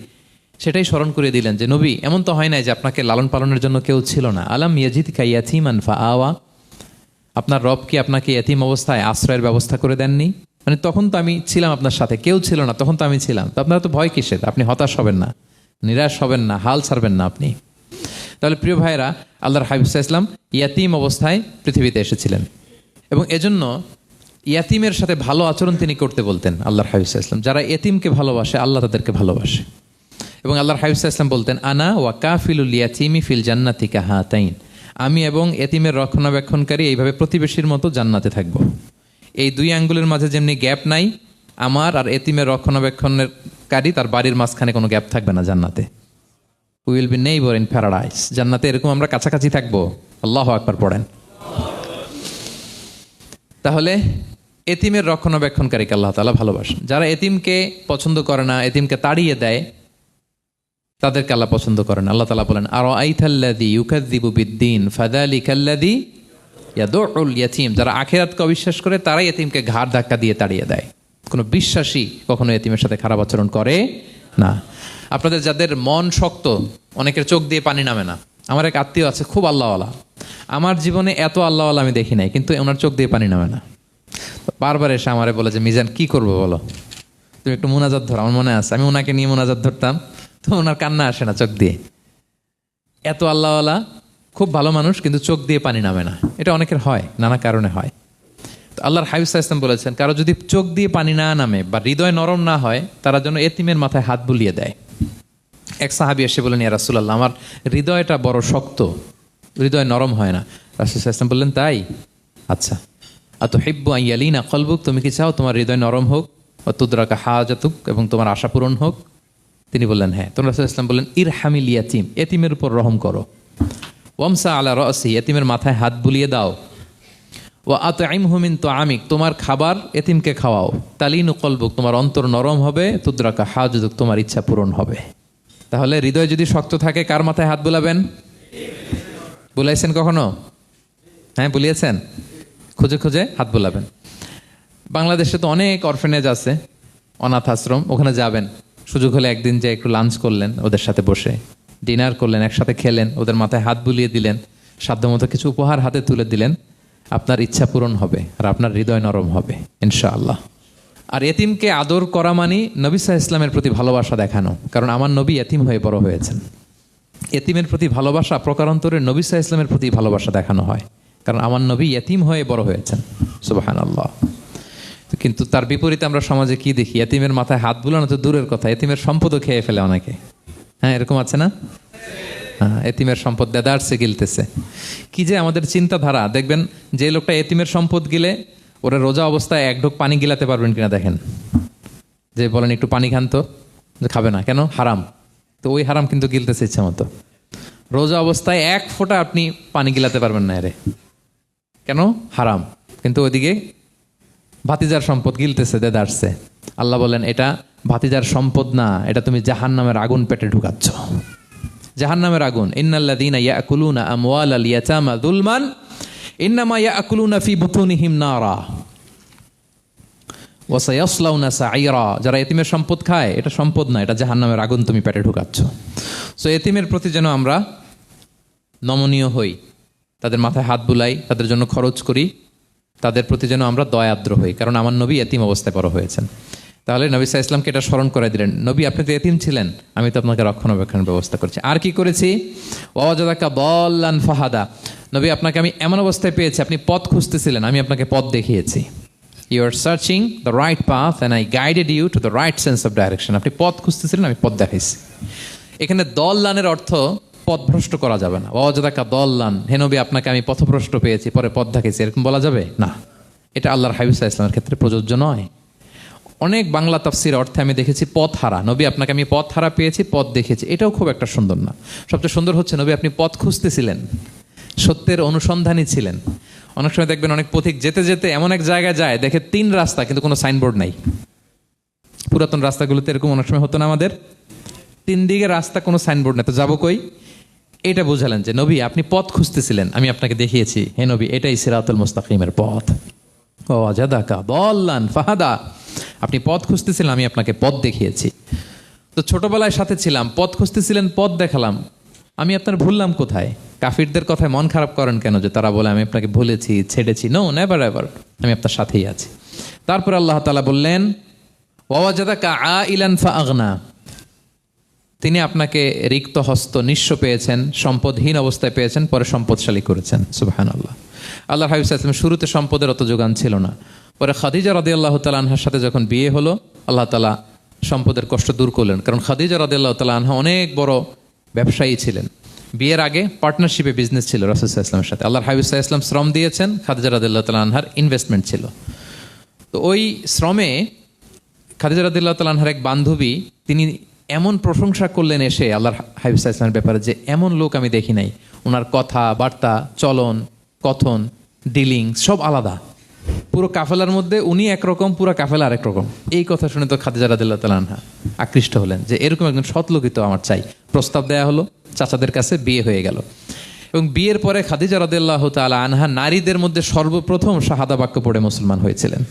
সেটাই স্মরণ করে দিলেন যে নবী, এমন তো হয় নাই যে আপনাকে লালন পালনের জন্য কেউ ছিল না। আলাম ইয়াজিদকা ইয়াতীমান ফাআওয়া, আপনার রব কি আপনাকে ইয়াতীম অবস্থায় আশ্রয়ের ব্যবস্থা করে দেননি? মানে তখন তো আমি ছিলাম আপনার সাথে, কেউ ছিল না তখন তো আমি ছিলাম। তো আপনারা তো ভয় কিসের? আপনি হতাশ হবেন না, নিরাশ হবেন না, হাল ছাড়বেন না আপনি। তাহলে প্রিয় ভাইরা, আল্লাহর হাবিব সাল্লাল্লাহু আলাইহি ওয়াসাল্লাম ইয়াতীম অবস্থায় পৃথিবীতে এসেছিলেন এবং এজন্য ইয়াতীমের সাথে ভালো আচরণ তিনি করতে বলতেন আল্লাহর হাবিব সাল্লাল্লাহু আলাইহি ওয়াসাল্লাম। যারা এতিমকে ভালোবাসে আল্লাহ তাদেরকে ভালোবাসে। এবং আল্লাহর হাবিব সাল্লাল্লাহু আলাইহি ওয়াসাল্লাম বলতেন, আনা ওয়া কাফিলুল ইয়াতীমি ফিল জান্নাতি কাহাতাইন, আমি এবং এতিমের রক্ষণাবেক্ষণকারী এইভাবে প্রতিবেশীর মতো জান্নাতে থাকব। এই 2 আঙ্গুলের মাঝে যেমনি গ্যাপ নাই, আমার আর এতিমের রক্ষণাবেক্ষণকারী তার বাড়ির মাঝখানে কোনো গ্যাপ থাকবে না জান্নাতে। We will be neighbour in paradise. জান্নাতে এরকম আমরা কাছাকাছি থাকবো। আল্লাহু আকবার পড়েন। তাহলে এতিমের রক্ষণাবেক্ষণকারীকে আল্লাহ তাআলা ভালোবাসেন। যারা এতিমকে পছন্দ করে না, এতিমকে তাড়িয়ে দেয়, তাদেরকে আল্লাহ পছন্দ করেন। আল্লাহ তাআলা বলেন, আরাআইতাল্লাযী ইউকাযযিবু বিদ্দীন ফাযালিকাল্লাযী ইয়াদউল ইয়াতীম। যারা আখিরাতকে অবিশ্বাস করে তারাই এতিমকে ঘাড় ধাক্কা দিয়ে তাড়িয়ে দেয়। কোনো বিশ্বাসী কখনো এতিমের সাথে খারাপ আচরণ করে না। আপনাদের যাদের মন শক্ত, অনেকের চোখ দিয়ে পানি নামে না। আমার এক আত্মীয় আছে, খুব আল্লাহওয়ালা। আমার জীবনে এত আল্লাহওয়ালা আমি দেখি নাই, কিন্তু ওনার চোখ দিয়ে পানি নামে না। বারবার এসে আমারে বলে যে, মিজান কি করবো বলো, তুমি একটু মুনাজাত ধরো। আমার মনে আছে আমি ওনাকে নিয়ে মুনাজাত ধরতাম, তো ওনার কান্না আসে না চোখ দিয়ে। এত আল্লাহওয়ালা, খুব ভালো মানুষ, কিন্তু চোখ দিয়ে পানি নামে না। এটা অনেকের হয়, নানা কারণে হয়। তো আল্লাহর হাবিব সাল্লাল্লাহু আলাইহি ওয়াসাল্লাম বলেছেন, কারো যদি চোখ দিয়ে পানি না নামে বা হৃদয় নরম না হয়, তারা যেন এতিমের মাথায় হাত বুলিয়ে দেয়। এক সাহাবী এসে বলেন, ইয়া রাসূলুল্লাহ, আমার হৃদয়টা বড় শক্ত, হৃদয় নরম হয় না। রাসূল সাল্লাল্লাহু আলাইহি ওয়াসাল্লাম বললেন, তাই? আচ্ছা, আতুহিব্বু আন ইয়ালিনা কলবুক, তুমি কি চাও তোমার হৃদয় নরম হোক, ওয়া তুদরাকা হাজাতুক, এবং তোমার আশা পূরণ হোক? তিনি বললেন, হ্যাঁ। তো রাসূল সাল্লাল্লাহু আলাইহি ওয়াসাল্লাম বললেন, ইরহামিল ইয়াতীম, এতিমের উপর রহম করো। ওয়ামসা আলা রাসি, এতিমের মাথায় হাত বুলিয়ে দাও। ওয়া আতইমহু মিন তুআমিক, তোমার খাবার এতিমকে খাওয়াও। তালিনু কলবুক, তোমার অন্তর নরম হবে। তুদরাকা হাজাতুক, তোমার ইচ্ছা পূরণ হবে। তাহলে হৃদয় যদি শক্ত থাকে, কার মাথায় হাত বুলাবেন? বুলাইছেন কখনো? হ্যাঁ, বুলিয়েছেন? খুঁজে খুঁজে হাত বুলাবেন। বাংলাদেশে তো অনেক অরফেনেজ আছে, অনাথ আশ্রম, ওখানে যাবেন। সুযোগ হলে একদিন যে একটু লাঞ্চ করলেন ওদের সাথে বসে, ডিনার করলেন, একসাথে খেলেন, ওদের মাথায় হাত বুলিয়ে দিলেন, সাধ্যমতো কিছু উপহার হাতে তুলে দিলেন, আপনার ইচ্ছা পূরণ হবে আর আপনার হৃদয় নরম হবে ইনশাআল্লাহ। আর এতিমকে আদর করা মানে নবী সাল্লাল্লাহু আলাইহি ওয়াসাল্লামের প্রতি ভালোবাসা দেখানো। কারণ আমার নবী এতিম হয়ে বড় হয়েছেন। এতিমের প্রতি ভালোবাসা প্রকারান্তরে নবী সাল্লাল্লাহু আলাইহি ওয়াসাল্লামের প্রতি ভালোবাসা দেখানো হয়, কারণ আমার নবী এতিম হয়ে বড় হয়েছেন। সুবহানাল্লাহ। কিন্তু তার বিপরীতে আমরা সমাজে কি দেখি? এতিমের মাথায় হাত বুলানো তো দূরের কথা, এতিমের সম্পদও খেয়ে ফেলে অনেকে। হ্যাঁ, এরকম আছে না? হ্যাঁ, এতিমের সম্পদ দেদারসে গিলতেছে। কি যে আমাদের চিন্তাধারা! দেখবেন যে লোকটা এতিমের সম্পদ গিলে, ওরা রোজা অবস্থায় এক ঢোক পানি গিলাতে পারবেন কিনা দেখেন। যে বলেন একটু পানি খান তো, যে খাবে না কেন? হারাম। তো ওই হারাম কিন্তু গিলতেছে ইচ্ছা মতো। রোজা অবস্থায় এক ফোঁটা আপনি পানি গিলাতে পারবেন না এরে, কেন? হারাম। কিন্তু ওইদিকে ভাতিজার সম্পদ গিলতেছে দেদারসে। আল্লাহ বলেন, এটা ভাতিজার সম্পদ না, এটা তুমি জাহান্নামের আগুন পেটে ঢুকাচ্ছ। জাহান্নামের আগুন। ইন্নাল্লাযীনা ইয়াকুলুনা আমওয়ালাল ইয়াতামা যুলমান ইন্নামা ইয়াকুলুনা ফি বুতুনিহিম নারা ওয়া সায়াসলাউনা সাঈরা। যারা এতিমের সম্পদ খায়, এটা সম্পদ না, এটা জাহান্নামের আগুন তুমি পেটে ঢুকাচ্ছ। সো এতিমের প্রতি যেন আমরা নমনীয় হই, তাদের মাথায় হাত বুলাই, তাদের জন্য খরচ করি, তাদের প্রতি যেন আমরা দয়াদ্র হই, কারণ আমার নবী এতিম অবস্থায় বড় হয়েছেন। তাহলে নবী সাল্লাল্লাহু আলাইহি ওয়াসাল্লামকে এটা স্মরণ করে দিলেন, নবী আপনি তো এতিম ছিলেন, আমি তো আপনাকে রক্ষণাবেক্ষণের ব্যবস্থা করছি। আর কি করেছি? ওয়াজাদাকা দাল্লান ফাহাদা, নবী আপনাকে আমি এমন অবস্থায় পেয়েছি, আপনি পথ খুঁজতেছিলেন, আমি আপনাকে পথ দেখিয়েছি। You are searching the right path and I guided you to the right sense of direction. আপনি পথ খুঁজতেছিলেন, আমি পথ দেখাইছি। এখানে দল্লানের অর্থ পথভ্রষ্ট করা যাবে না। ওয়াজাদাকা দল্লান, হে নবী আপনাকে আমি পথভ্রষ্ট পেয়েছি, পরে পথ দেখাইছি, এরকম বলা যাবে না। এটা আল্লাহর হাবিব সাল্লাল্লাহু আলাইহি ওয়াসাল্লামের ক্ষেত্রে প্রযোজ্য নয়। অনেক বাংলা তাফসীর অর্থে আমি দেখেছি পথ হারা, নবী আপনাকে আমি পথ হারা পেয়েছি, পথ দেখেছি, এটাও খুব একটা সুন্দর না। সবচেয়ে সুন্দর হচ্ছে নবী আপনি পথ খুঁজতেছিলেন, সত্যের অনুসন্ধানী ছিলেন। অনেক সময় দেখবেন অনেক পথিক যেতে যেতে এমন এক জায়গায় যায়, দেখে 3 রাস্তা কিন্তু কোনো সাইনবোর্ড নাই। পুরাতন রাস্তাগুলোতে এরকম অনেক সময় হতো না আমাদের, 3 দিকে রাস্তা, কোনো সাইনবোর্ড নেই, তো যাবো কই? এটা বুঝালেন যে নবী আপনি পথ খুঁজতেছিলেন, আমি আপনাকে দেখিয়েছি, হে নবী এটাই সিরাতুল মুস্তাকিমের পথ। ওয়াজাদাকা দল্লান ফাহাদা, আপনি পথ খুঁজতেছিলেন, আমি আপনাকে পথ দেখিয়েছি। তো ছোটবেলায় সাথে ছিলাম, পথ খুঁজতেছিলেন, পথ দেখালাম, আমি আপনার ভুললাম কোথায়? কাফিরদের কথায় মন খারাপ করেন কেন যে তারা বলে আমি আপনাকে ভুলেছি, ছেড়েছি? নো, নেভার এভার, আমি আপনার সাথেই আছি। তারপর আল্লাহ তাআলা বললেন ওয়াজাদাকা আইলান ফাআগনা, তিনি আপনাকে রিক্ত হস্ত, নিঃস্ব পেয়েছেন, সম্পদহীন অবস্থায় পেয়েছেন, পরে সম্পদশালী করেছেন। সুবহানাল্লাহ। আল্লাহর হাবিব সাল্লাল্লাহু আলাইহি ওয়াসাল্লাম শুরুতে সম্পদের অত যোগান ছিল না, পরে খাদিজা রাদিয়াল্লাহু তাআলা আনহার সাথে যখন বিয়ে হলো, আল্লাহ তাআলা সম্পদের কষ্ট দূর করলেন। কারণ খাদিজা রাদিয়াল্লাহু তাআলা আনহা অনেক বড় ব্যবসায়ী ছিলেন। বিয়ের আগে পার্টনারশিপে বিজনেস ছিল রাসূল সাল্লাল্লাহু আলাইহি ওয়াসাল্লামের সাথে। আল্লাহর হাবিব সাল্লাল্লাহু আলাইহি ওয়াসাল্লাম শ্রম দিয়েছেন, খাদিজা রাদিয়াল্লাহু তাআলা আনহার ইনভেস্টমেন্ট ছিল। তো ওই শ্রমে খাদিজা রাদিয়াল্লাহু তাআলা আনহার এক বান্ধবী, তিনি এমন প্রশংসা করলেন এসে আল্লাহর হাবিব সাল্লাল্লাহু আলাইহি ওয়াসাল্লামের ব্যাপারে যে এমন লোক আমি দেখি নাই, ওনার কথা বার্তা, চলন, কথন, ডিলিং সব আলাদা। পুরো কাফেলার মধ্যে উনি একরকম, পুরো কাফেলা আরেক রকম। এই কথা শুনে তো খাদিজা রাদিয়াল্লাহু তাআলা আনহা আকৃষ্ট হলেন যে এরকম একজন সৎ লোকই তো আমার চাই। প্রস্তাব দেয়া হলো, চাচাদের কাছে বিয়ে হয়ে গেল। এবং বিয়ের পরে খাদিজা রাদিয়াল্লাহু তাআলা আনহা নারীদের মধ্যে সর্বপ্রথম শাহাদা বাক্য পড়ে মুসলমান হয়েছিলেন।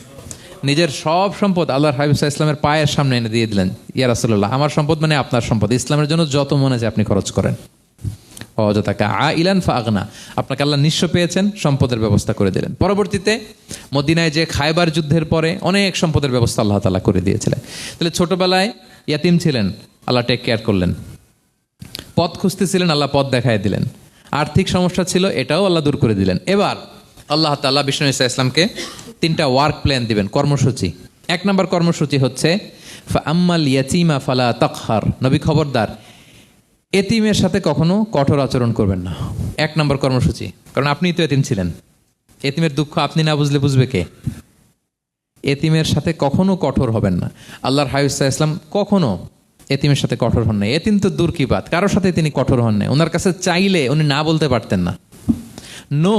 নিজের সব সম্পদ আল্লাহর হাবিব সাল্লাল্লাহু আলাইহি ওয়াসাল্লামের পায়ের সামনে এনে দিয়ে দিলেন, ইয়া রাসূলুল্লাহ আমার সম্পদ মানে আপনার সম্পদ, ইসলামের জন্য যত মনে যায় আপনি খরচ করেন। ওয়াজাদাকা আইলান ফাআগনা, আপনাকে আল্লাহ নিঃস্ব পেয়েছেন, সম্পদের ব্যবস্থা করে দিলেন। পরবর্তীতে মদিনায় যে খায়বার যুদ্ধের পরে অনেক সম্পদের ব্যবস্থা আল্লাহ তাআলা করে দিয়েছিলেন। তাহলে ছোটবেলায় ইয়াতিম ছিলেন, আল্লাহ টেক কেয়ার করলেন। পথ খুঁজতেছিলেন, আল্লাহ পথ দেখায় দিলেন। আর্থিক সমস্যা ছিল, এটাও আল্লাহ দূর করে দিলেন। এবার আল্লাহ তাআলা বিষ্ণু ঈসা ইসলামকে 3টা ওয়ার্ক প্ল্যান দিবেন, কর্মসূচি। 1 নম্বর কর্মসূচি হচ্ছে ফাআম্মাল ইয়াতীমা ফালা তাকহার, নবী খবরদার এতিমের সাথে কখনো কঠোর আচরণ করবেন না। 1 নম্বর কর্মসূচি, কারণ আপনিই তো এতিম ছিলেন। এতিমের দুঃখ আপনি না বুঝলে বুঝবে কে? এতিমের সাথে কখনো কঠোর হবেন না। আল্লাহর হাবিব সাল্লাল্লাহু আলাইহি ওয়াসাল্লাম কখনো এতিমের সাথে কঠোর হন নাই। এতিম তো দূর কি বাত, কারোর সাথে তিনি কঠোর হন নাই। ওনার কাছে চাইলে উনি না বলতে পারতেন না, নো,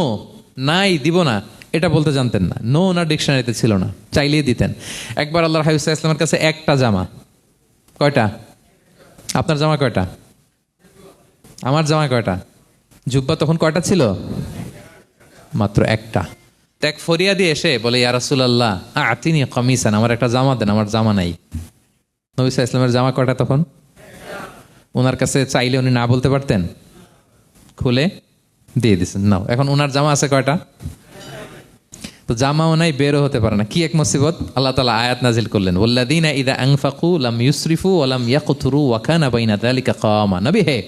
নাই, দিব না, এটা বলতে জানতেন না। নো ওনার ডিকশনারিতে ছিল না, চাইলেই দিতেন। একবার আল্লাহর হাবিব সাল্লাল্লাহু আলাইহি ওয়াসাল্লামের কাছে একটা জামা, কয়টা? আপনার জামা কয়টা? আমার জামা কয়টা? জুব্বা তখন কয়টা ছিল? মাত্র একটা। ত্যাগ ফরিয়া দিয়ে এসে বলে ইয়া রাসূলুল্লাহ আতিনি কামিসান, আমার একটা জামা দেন, আমার জামা নাই। নবী সাল্লাল্লাহু আলাইহি ওয়াসাল্লামের জামা কয়টা তখন? ওনার কাছে চাইলে উনি না বলতে পারতেন, খুলে দিয়ে দিচ্ছেন, নাও। এখন ওনার জামা আছে কয়টা? তো জামাও নাই, বেরও হতে পারে না। কি এক মুসিবত! আল্লাহ তাআলা আয়াত নাজিল করলেন ওয়াল্লাযীনা ইযা আনফাকু লাম ইউসরিফু ওয়া লাম ইয়াকতুরু ওয়া কানা বাইনা যালিকা কাওয়ামা। নবী হে,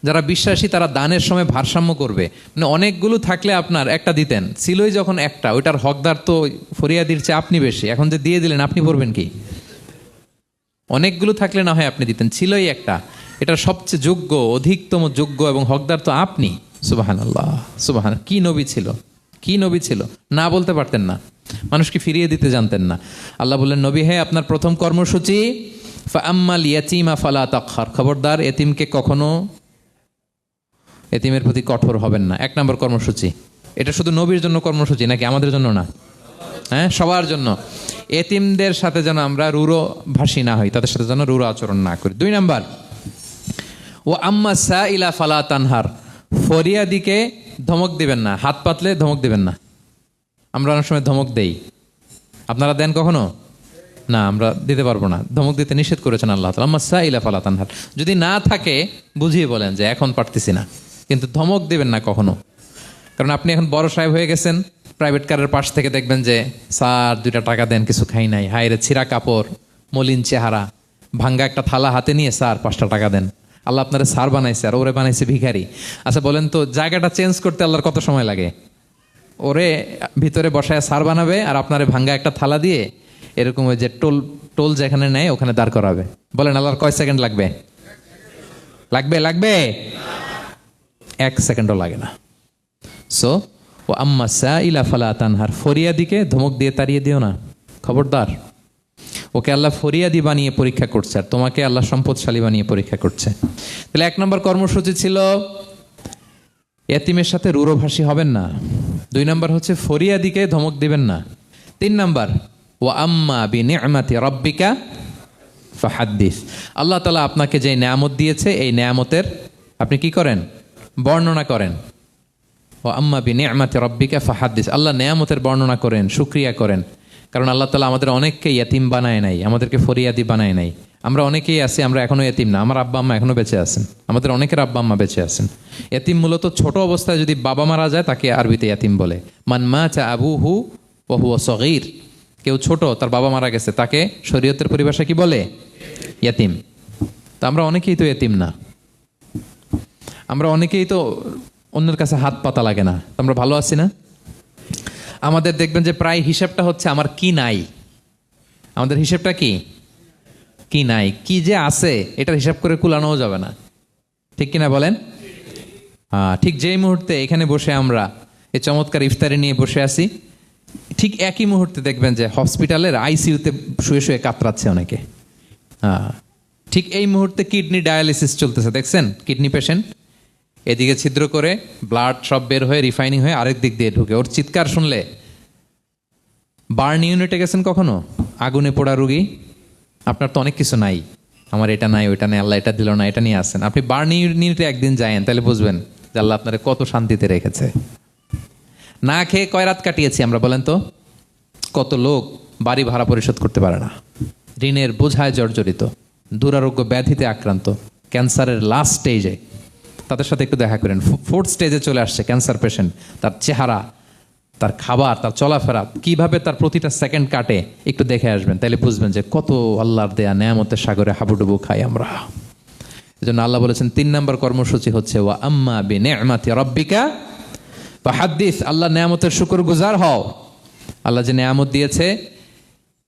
যারা বিশ্বাসী তারা দানের সময় ভারসাম্য করবে। মানে অনেকগুলো থাকলে আপনার একটা দিতেন, ছিলই যখন একটা, ওইটার হকদার তো ফরিয়াদির চেয়ে আপনি বেশি। এখন যে দিয়ে দিলেন, আপনি করবেন কি? অনেকগুলো থাকলে না হয় আপনি দিতেন, ছিলই একটা, এটার সবচেয়ে যোগ্য, অধিকতম যোগ্য এবং হকদার তো আপনি। সুবহানাল্লাহ, সুবহান। কি নবী ছিল, কি নবী ছিল! না বলতে পারতেন না, মানুষকে ফিরিয়ে দিতে জানতেন না। আল্লাহ বললেন নবী হে, আপনার প্রথম কর্মসূচি ফাআম্মাল ইয়াতীমা ফালা তাকহার, খবরদার এতিমকে কখনো, এতিমের প্রতি কঠোর হবেন না। 1 নম্বর কর্মসূচি। এটা শুধু নবীর জন্য কর্মসূচি নাকি আমাদের জন্য না? হ্যাঁ, সবার জন্য। এতিমদের সাথে যেন আমরা রূঢ় ভাষী না হই, তাদের সাথে যেন রূঢ় আচরণ না করি। 2 নম্বর ও আম্মা সাইলা ফালা তানহার, ফরিয়াদিকে ধমক দিবেন না, হাত পাতলে ধমক দিবেন না। আমরা অনেক সময় ধমক দেই, আপনারা দেন কখনো? না, আমরা দিতে পারবো না, ধমক দিতে নিষেধ করেছেন আল্লাহ তাআলা। আম্মা সাইলা ফালা তানহার, যদি না থাকে বুঝিয়ে বলেন যে এখন পারতেছি না, কিন্তু ধমক দিবেন না কখনো। কারণ আপনি এখন বড় সাহেব হয়ে গেছেন, প্রাইভেট কারের পাশ থেকে দেখবেন যে স্যার 2টা টাকা দেন, কিছু খাই নাই, হায় রে ছিঁড়া কাপড়, মলিন চেহারা, ভাঙ্গা একটা থালা হাতে নিয়ে স্যার 5টা টাকা দেন। আল্লাহ আপনারা স্যার বানাইছে আর ওরে বানাইছে ভিখারি। আচ্ছা বলেন তো, জায়গাটা চেঞ্জ করতে আল্লাহর কত সময় লাগে? ওরে ভিতরে বসায় স্যার বানাবে আর আপনারে ভাঙ্গা একটা থালা দিয়ে এরকম ওই যে টোল টোল যেখানে নেয় ওখানে দাঁড় করাবে। বলেন আল্লাহর কয় সেকেন্ড লাগবে? লাগবে 1 সেকেন্ডও লাগে না। সো ও আম্মা সাইলা ফালা তানহার, ফরিয়াদিকে ধমক দিয়ে তাড়িয়ে দিও না, খবরদার। ওকে আল্লাহ ফরিয়াদি বানিয়ে পরীক্ষা করছে আর তোমাকে আল্লাহ সম্পদশালী বানিয়ে পরীক্ষা করছে। তাহলে 1 নম্বর কর্মসূচি ছিল এতিমের সাথে রূঢ়ভাষী হবেন না। 2 নম্বর হচ্ছে ফরিয়াদিকে ধমক দিবেন না। 3 নম্বর ওয়া আম্মা বিনিআমাতি রাব্বিকা ফাহাদ্দিস, আল্লাহ তাআলা আপনাকে যে নেয়ামত দিয়েছে এই নেয়ামতের আপনি কি করেন? বর্ণনা করেন। ওয়া আম্মা বিনিআমাতি রাব্বিকা ফাহাদ্দিস, আল্লাহ নেয়ামতের বর্ণনা করেন, শুকরিয়া করেন। কারণ আল্লাহ তাআলা আমাদের অনেককে ইয়েতিম বানায় নাই, আমাদেরকে ফরিয়াদি বানায় নাই। আমরা অনেকেই আছি, আমরা এখনো ইয়েতিম না, আমার আব্বা আম্মা এখনো বেঁচে আছেন, আমাদের অনেকের আব্বা আম্মা বেঁচে আছেন। ইয়েতিম মূলত ছোট অবস্থায় যদি বাবা মারা যায় তাকে আরবিতে ইয়েতিম বলে। মান মাতা আবুহু ওয়া হুয়া সগীর, কেউ ছোট তার বাবা মারা গেছে তাকে শরীয়তের পরিভাষা কি বলে? ইয়েতিম। তা আমরা অনেকেই তো ইয়েতিম না, আমরা অনেকেই তো অন্যের কাছে হাত পাতা লাগে না, আমরা ভালো আছি না? আমাদের দেখবেন যে প্রায় হিসাবটা হচ্ছে আমার কি নাই। আমাদের হিসাবটা কি নাই, কি যে আছে এটার হিসাব করে কুলানোও যাবে না, ঠিক কিনা বলেন? ঠিক যেই মুহূর্তে এখানে বসে আমরা এই চমৎকার ইফতারি নিয়ে বসে আছি, ঠিক একই মুহূর্তে দেখবেন যে হসপিটালের আইসিইউতে শুয়ে শুয়ে কাতরাচ্ছে অনেকে। ঠিক এই মুহূর্তে কিডনি ডায়ালিসিস চলতেছে, দেখছেন? কিডনি পেশেন্ট এদিকে ছিদ্র করে ব্লাড সব বের হয়ে রিফাইনিং হয়ে আরেক দিক দিয়ে ঢুকে, ওর চিৎকার শুনলে। বার্ন ইউনিটে গেছেন কখনো? আগুনে পোড়া রুগী, আপনার তো অনেক কিছু নাই, আমার এটা নাই ওইটা নাই, আল্লাহ এটা দিল না, এটা নিয়ে আসেন। আপনি বার্ন ইউনিটে একদিন যায়েন, তাহলে বুঝবেন যে আল্লাহ আপনারে কত শান্তিতে রেখেছে। না খেয়ে কয় রাত কাটিয়েছি আমরা, বলেন তো? কত লোক বাড়ি ভাড়া পরিশোধ করতে পারে না, ঋণের বোঝায় জর্জরিত, দুরারোগ্য ব্যাধিতে আক্রান্ত, ক্যান্সারের লাস্ট স্টেজে। তাদের সাথে একটু দেখা করেন, 4th স্টেজে চলে আসছে ক্যান্সার পেশেন্ট। তার চেহারা, তার খাবার, তার চলাফেরা, কিভাবে তার প্রতিটা সেকেন্ড কাটে, একটু দেখে আসবেন, তাহলে বুঝবেন যে কত আল্লাহর দেয়া নেয়ামতের সাগরে হাবুডুবু খাই আমরা। এজন্য আল্লাহ বলেছেন 3 নম্বর কর্মসূচি হচ্ছে ওয়া আম্মা বিনিআমাতি রাব্বিকা ফাহাদ্দিস, আল্লাহ নেয়ামতের শুকরগুজার হও। আল্লাহ যে নেয়ামত দিয়েছে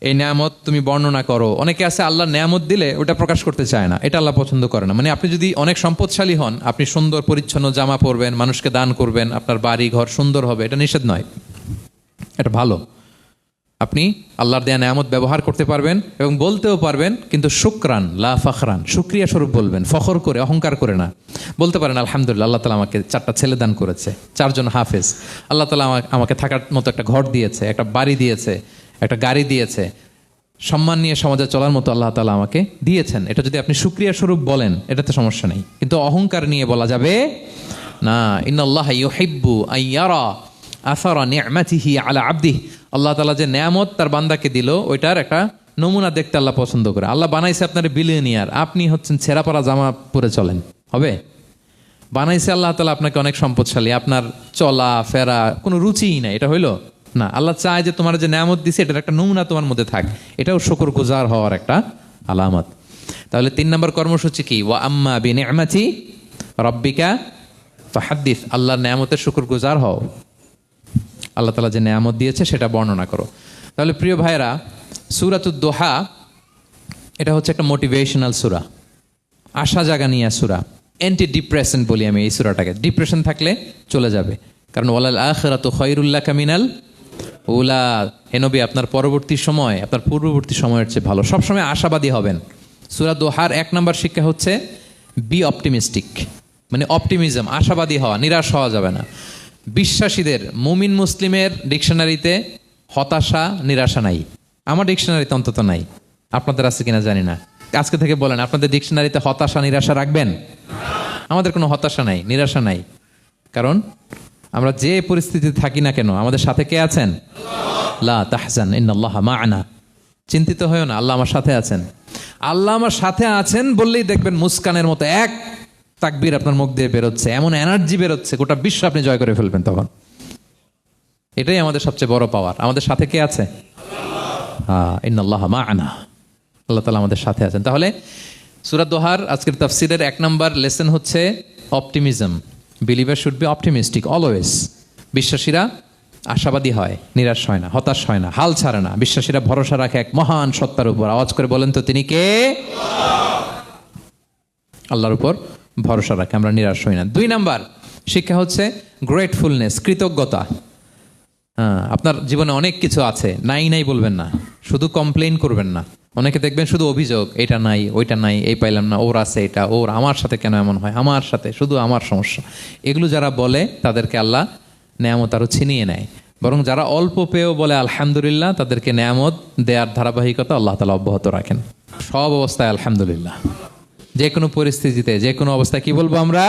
এই নেয়ামত তুমি বর্ণনা করো। অনেকে আছে আল্লাহ নেয়ামত দিলে ওটা প্রকাশ করতে চায় না, এটা আল্লাহ পছন্দ করে না। মানে আপনি যদি অনেক সম্পদশালী হন, আপনি সুন্দর পরিচ্ছন্ন জামা পরবেন, মানুষকে দান করবেন, আপনার বাড়ি ঘর সুন্দর হবে, এটা নিষেধ নয়, এটা ভালো। আপনি আল্লাহর দেয়া নেয়ামত ব্যবহার করতে পারবেন এবং বলতেও পারবেন, কিন্তু শুকরান লা ফখরান, শুকরিয়া স্বরূপ বলবেন, ফখর করে অহংকার করে না। বলতে পারেন আলহামদুলিল্লাহ, আল্লাহ তাআলা আমাকে 4টা ছেলে দান করেছে, 4 জন হাফেজ, আল্লাহ তাআলা আমাকে থাকার মতো একটা ঘর দিয়েছে, একটা বাড়ি দিয়েছে, একটা গাড়ি দিয়েছে, সম্মান নিয়ে সমাজে চলার মতো আল্লাহ তাআলা আমাকে দিয়েছেন। এটা যদি আপনি শুকরিয়া স্বরূপ বলেন, এটাতে সমস্যা নেই, কিন্তু অহংকার নিয়ে বলা যাবে না। ইন্নাল্লাহা ইউহিব্বু আইয়ারা আসারা নি'মাতিহি আলা আবদিহি, আল্লাহ তাআলা যে নেয়ামত তার বান্দাকে দিল ওইটার একটা নমুনা দেখতে আল্লাহ পছন্দ করে। আল্লাহ বানাইছে আপনার বিলিয়নিয়ার, আপনি হচ্ছেন ছেঁড়া পরা জামা পরে চলেন, হবে? বানাইছে আল্লাহ তাআলা আপনাকে অনেক সম্পদশালী, আপনার চলা ফেরা কোনো রুচিই নাই, এটা হইলো না। আল্লাহ চায় যে তোমার যে নেয়ামত দিছে এটার একটা নমুনা তোমার মধ্যে থাক, এটাও শুকরগুজার হওয়ার একটা আলামত। তাহলে 3 নম্বর কর্মসূচি কি? ওয়া আম্মা বিনিআমাতি রাব্বিকা ফাহাদ্দিস, আল্লাহর নেয়ামতের শুকরগুজার হও, আল্লাহ তাআলা যে নেয়ামত দিয়েছে সেটা বর্ণনা করো। তাহলে প্রিয় ভাইরা, সূরাতুদ দোহা এটা হচ্ছে একটা মোটিভেশনাল সূরা, আশা জাগানিয়া সূরা, অ্যান্টি ডিপ্রেশন বলি আমি এই সূরাটাকে। ডিপ্রেশন থাকলে চলে যাবে, কারণ ওয়ালাল আখিরাতু খায়রুল লাকা মিনাল উলা, হে নবী আপনার পরবর্তী সময় আপনার পূর্ববর্তী সময়ের চেয়ে ভালো। সবসময় আশাবাদী হবেন। সূরা দোহার 1 নম্বর শিক্ষা হচ্ছে বি অপটিমিস্টিক, মানে অপটিমিজম, আশাবাদী হওয়া, নিরাশ হওয়া যাবে না। বিশ্বাসীদের, মুমিন মুসলিমের ডিকশনারিতে হতাশা নিরাশা নাই, আমার ডিকশনারিতে অন্তত নাই, আপনাদের আছে কিনা জানি না। আজকে থেকে বলেন আপনাদের ডিকশনারিতে হতাশা নিরাশা রাখবেন? আমাদের কোনো হতাশা নাই, নিরাশা নাই, কারণ আমরা যে পরিস্থিতিতে থাকি না কেন আমাদের সাথে কে আছেন? লা তাহজান ইন্নাল্লাহা মা'ানা, চিন্তিত হয়ো না, আল্লাহ আমার সাথে আছেন। আল্লাহ আমার সাথে আছেন বললেই দেখবেন মুস্কানের মতো এক তাকবীর আপনার মুখ দিয়ে বেরোচ্ছে, এমন এনার্জি বেরোচ্ছে, গোটা বিশ্ব আপনি জয় করে ফেলবেন তখন। এটাই আমাদের সবচেয়ে বড় পাওয়ার। আমাদের সাথে কে আছে? ইন্নাল্লাহা মা'ানা, আল্লাহ তাআলা আমাদের সাথে আছেন। তাহলে সূরা দোহার আজকের তাফসিরের 1 নম্বর লেসন হচ্ছে optimism. Believer should be optimistic always. বিশ্বাসীরা আশাবাদী হয়, নিরাশ হয় না, হতাশ হয় না, হাল ছাড়ে না। বিশ্বাসীরা ভরসা রাখে এক মহান সত্তার উপর। আওয়াজ করে বলেন তো তিনি কে? আল্লাহর উপর ভরসা রাখে, আমরা নিরাশ হই না। 2 নাম্বার শিক্ষা হচ্ছে গ্রেটফুলনেস, কৃতজ্ঞতা। আপনার জীবনে অনেক কিছু আছে, নাই নাই বলবেন না, শুধু কমপ্লেইন করবেন না। অনেকে দেখবেন শুধু অভিযোগ, এটা নাই, ওইটা নাই, এই পাইলাম না, ওর আছে এটা, ওর, আমার সাথে কেন এমন হয়, আমার সাথে শুধু আমার সমস্যা। এগুলো যারা বলে তাদেরকে আল্লাহ নেয়ামত আরও ছিনিয়ে নেয়। বরং যারা অল্প পেয়েও বলে আলহামদুলিল্লাহ, তাদেরকে নেয়ামত দেওয়ার ধারাবাহিকতা আল্লাহ তাআলা অব্যাহত রাখেন। সব অবস্থায় আলহামদুলিল্লাহ, যে কোনো পরিস্থিতিতে, যে কোনো অবস্থায় কি বলবো আমরা?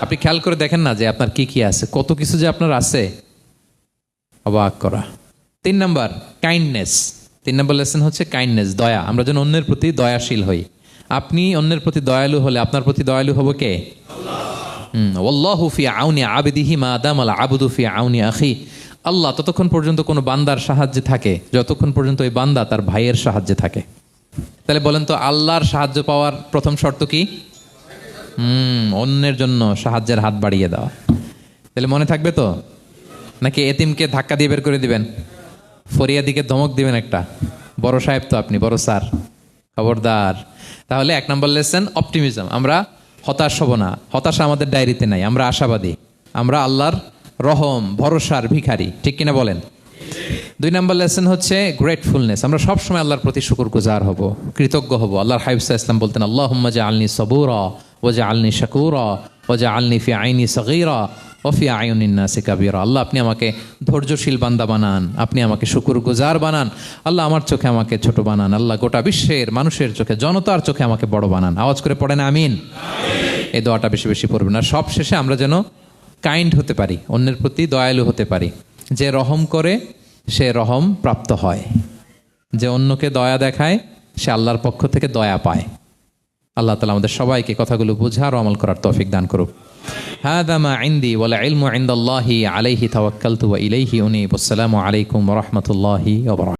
আপনি খেয়াল করে দেখেন না যে আপনার কি কি আছে, কত কিছু যে আপনার আছে, অবাক করা। 3 নাম্বার কাইন্ডনেস। 3 নম্বর লেসন হচ্ছে কাইন্ডনেস, দয়া। আমরা যেন অন্যের প্রতি দয়াশীল হই। আপনি অন্যের প্রতি দয়ালু হলে আপনার প্রতি দয়ালু হবো কে? ওয়াল্লাহু ফি আউনি আবদিহি মা দামাল আবদু ফি আউনি আখি। আল্লাহ ততক্ষণ পর্যন্ত কোনো বান্দার সাহায্যে থাকে যতক্ষণ পর্যন্ত ওই বান্দা তার ভাইয়ের সাহায্যে থাকে। তাহলে বলেন তো, আল্লাহর সাহায্য পাওয়ার প্রথম শর্ত কি? অন্যের জন্য সাহায্যের হাত বাড়িয়ে দেওয়া। তাহলে মনে থাকবে তো? নাকি এতিমকে ধাক্কা দিয়ে বের করে দিবেন, ফরিয়াদিকে ধমক দিবেন একটা? বড় সাহেব তো আপনি, বড় স্যার, খবরদার। তাহলে 1 নম্বর লেসন অপটিমিজম। আমরা হতাশ হব না, হতাশা আমাদের ডায়েরিতে নাই, আমরা আশাবাদী, আমরা আল্লাহর রহম ভরসার ভিখারি, ঠিক কিনা বলেন? 2 নম্বর লেসন হচ্ছে গ্রেটফুলনেস। আমরা সবসময় আল্লাহর প্রতি শুকরগুজার হব, কৃতজ্ঞ হব। আল্লাহর হাবিব সাল্লাল্লাহু আলাইহি ওয়াসাল্লাম বলতেন, আল্লাহুম্মা জাআলনি সাবুরা ওয়া জাআলনি শাকুরা ওয়া জাআলনি ফি আইনি সাগীরা ওয়া ফি আয়ুনিন নাসি কাবীরা। আল্লাহ আপনি আমাকে ধৈর্যশীল বান্দা বানান, আপনি আমাকে শুকরগুজার বানান। আল্লাহ আমার চোখে আমাকে ছোট বানান। আল্লাহ গোটা বিশ্বের মানুষের চোখে, জনতার চোখে আমাকে বড় বানান। আওয়াজ করে পড়েন আমিন। এই দোয়াটা বেশি বেশি পড়বেন। আর সব শেষে আমরা যেন কাইন্ড হতে পারি, অন্যের প্রতি দয়ালু হতে পারি। যে রহম করে সে রহম প্রাপ্ত হয়, যে অন্যকে দয়া দেখায় সে আল্লাহর পক্ষ থেকে দয়া পায়। আল্লাহ তাআলা আমাদের সবাইকে কথাগুলো বোঝার ও আমল করার তৌফিক দান করুক। হাযা মা ইনদি ওয়াল ইলমু ইনদাল্লাহি আলাইহি তাওয়াক্কালতু ওয়া ইলাইহি উনীব। আসসালামু আলাইকুম ওয়া রাহমাতুল্লাহি ওয়া বারাকাতুহু।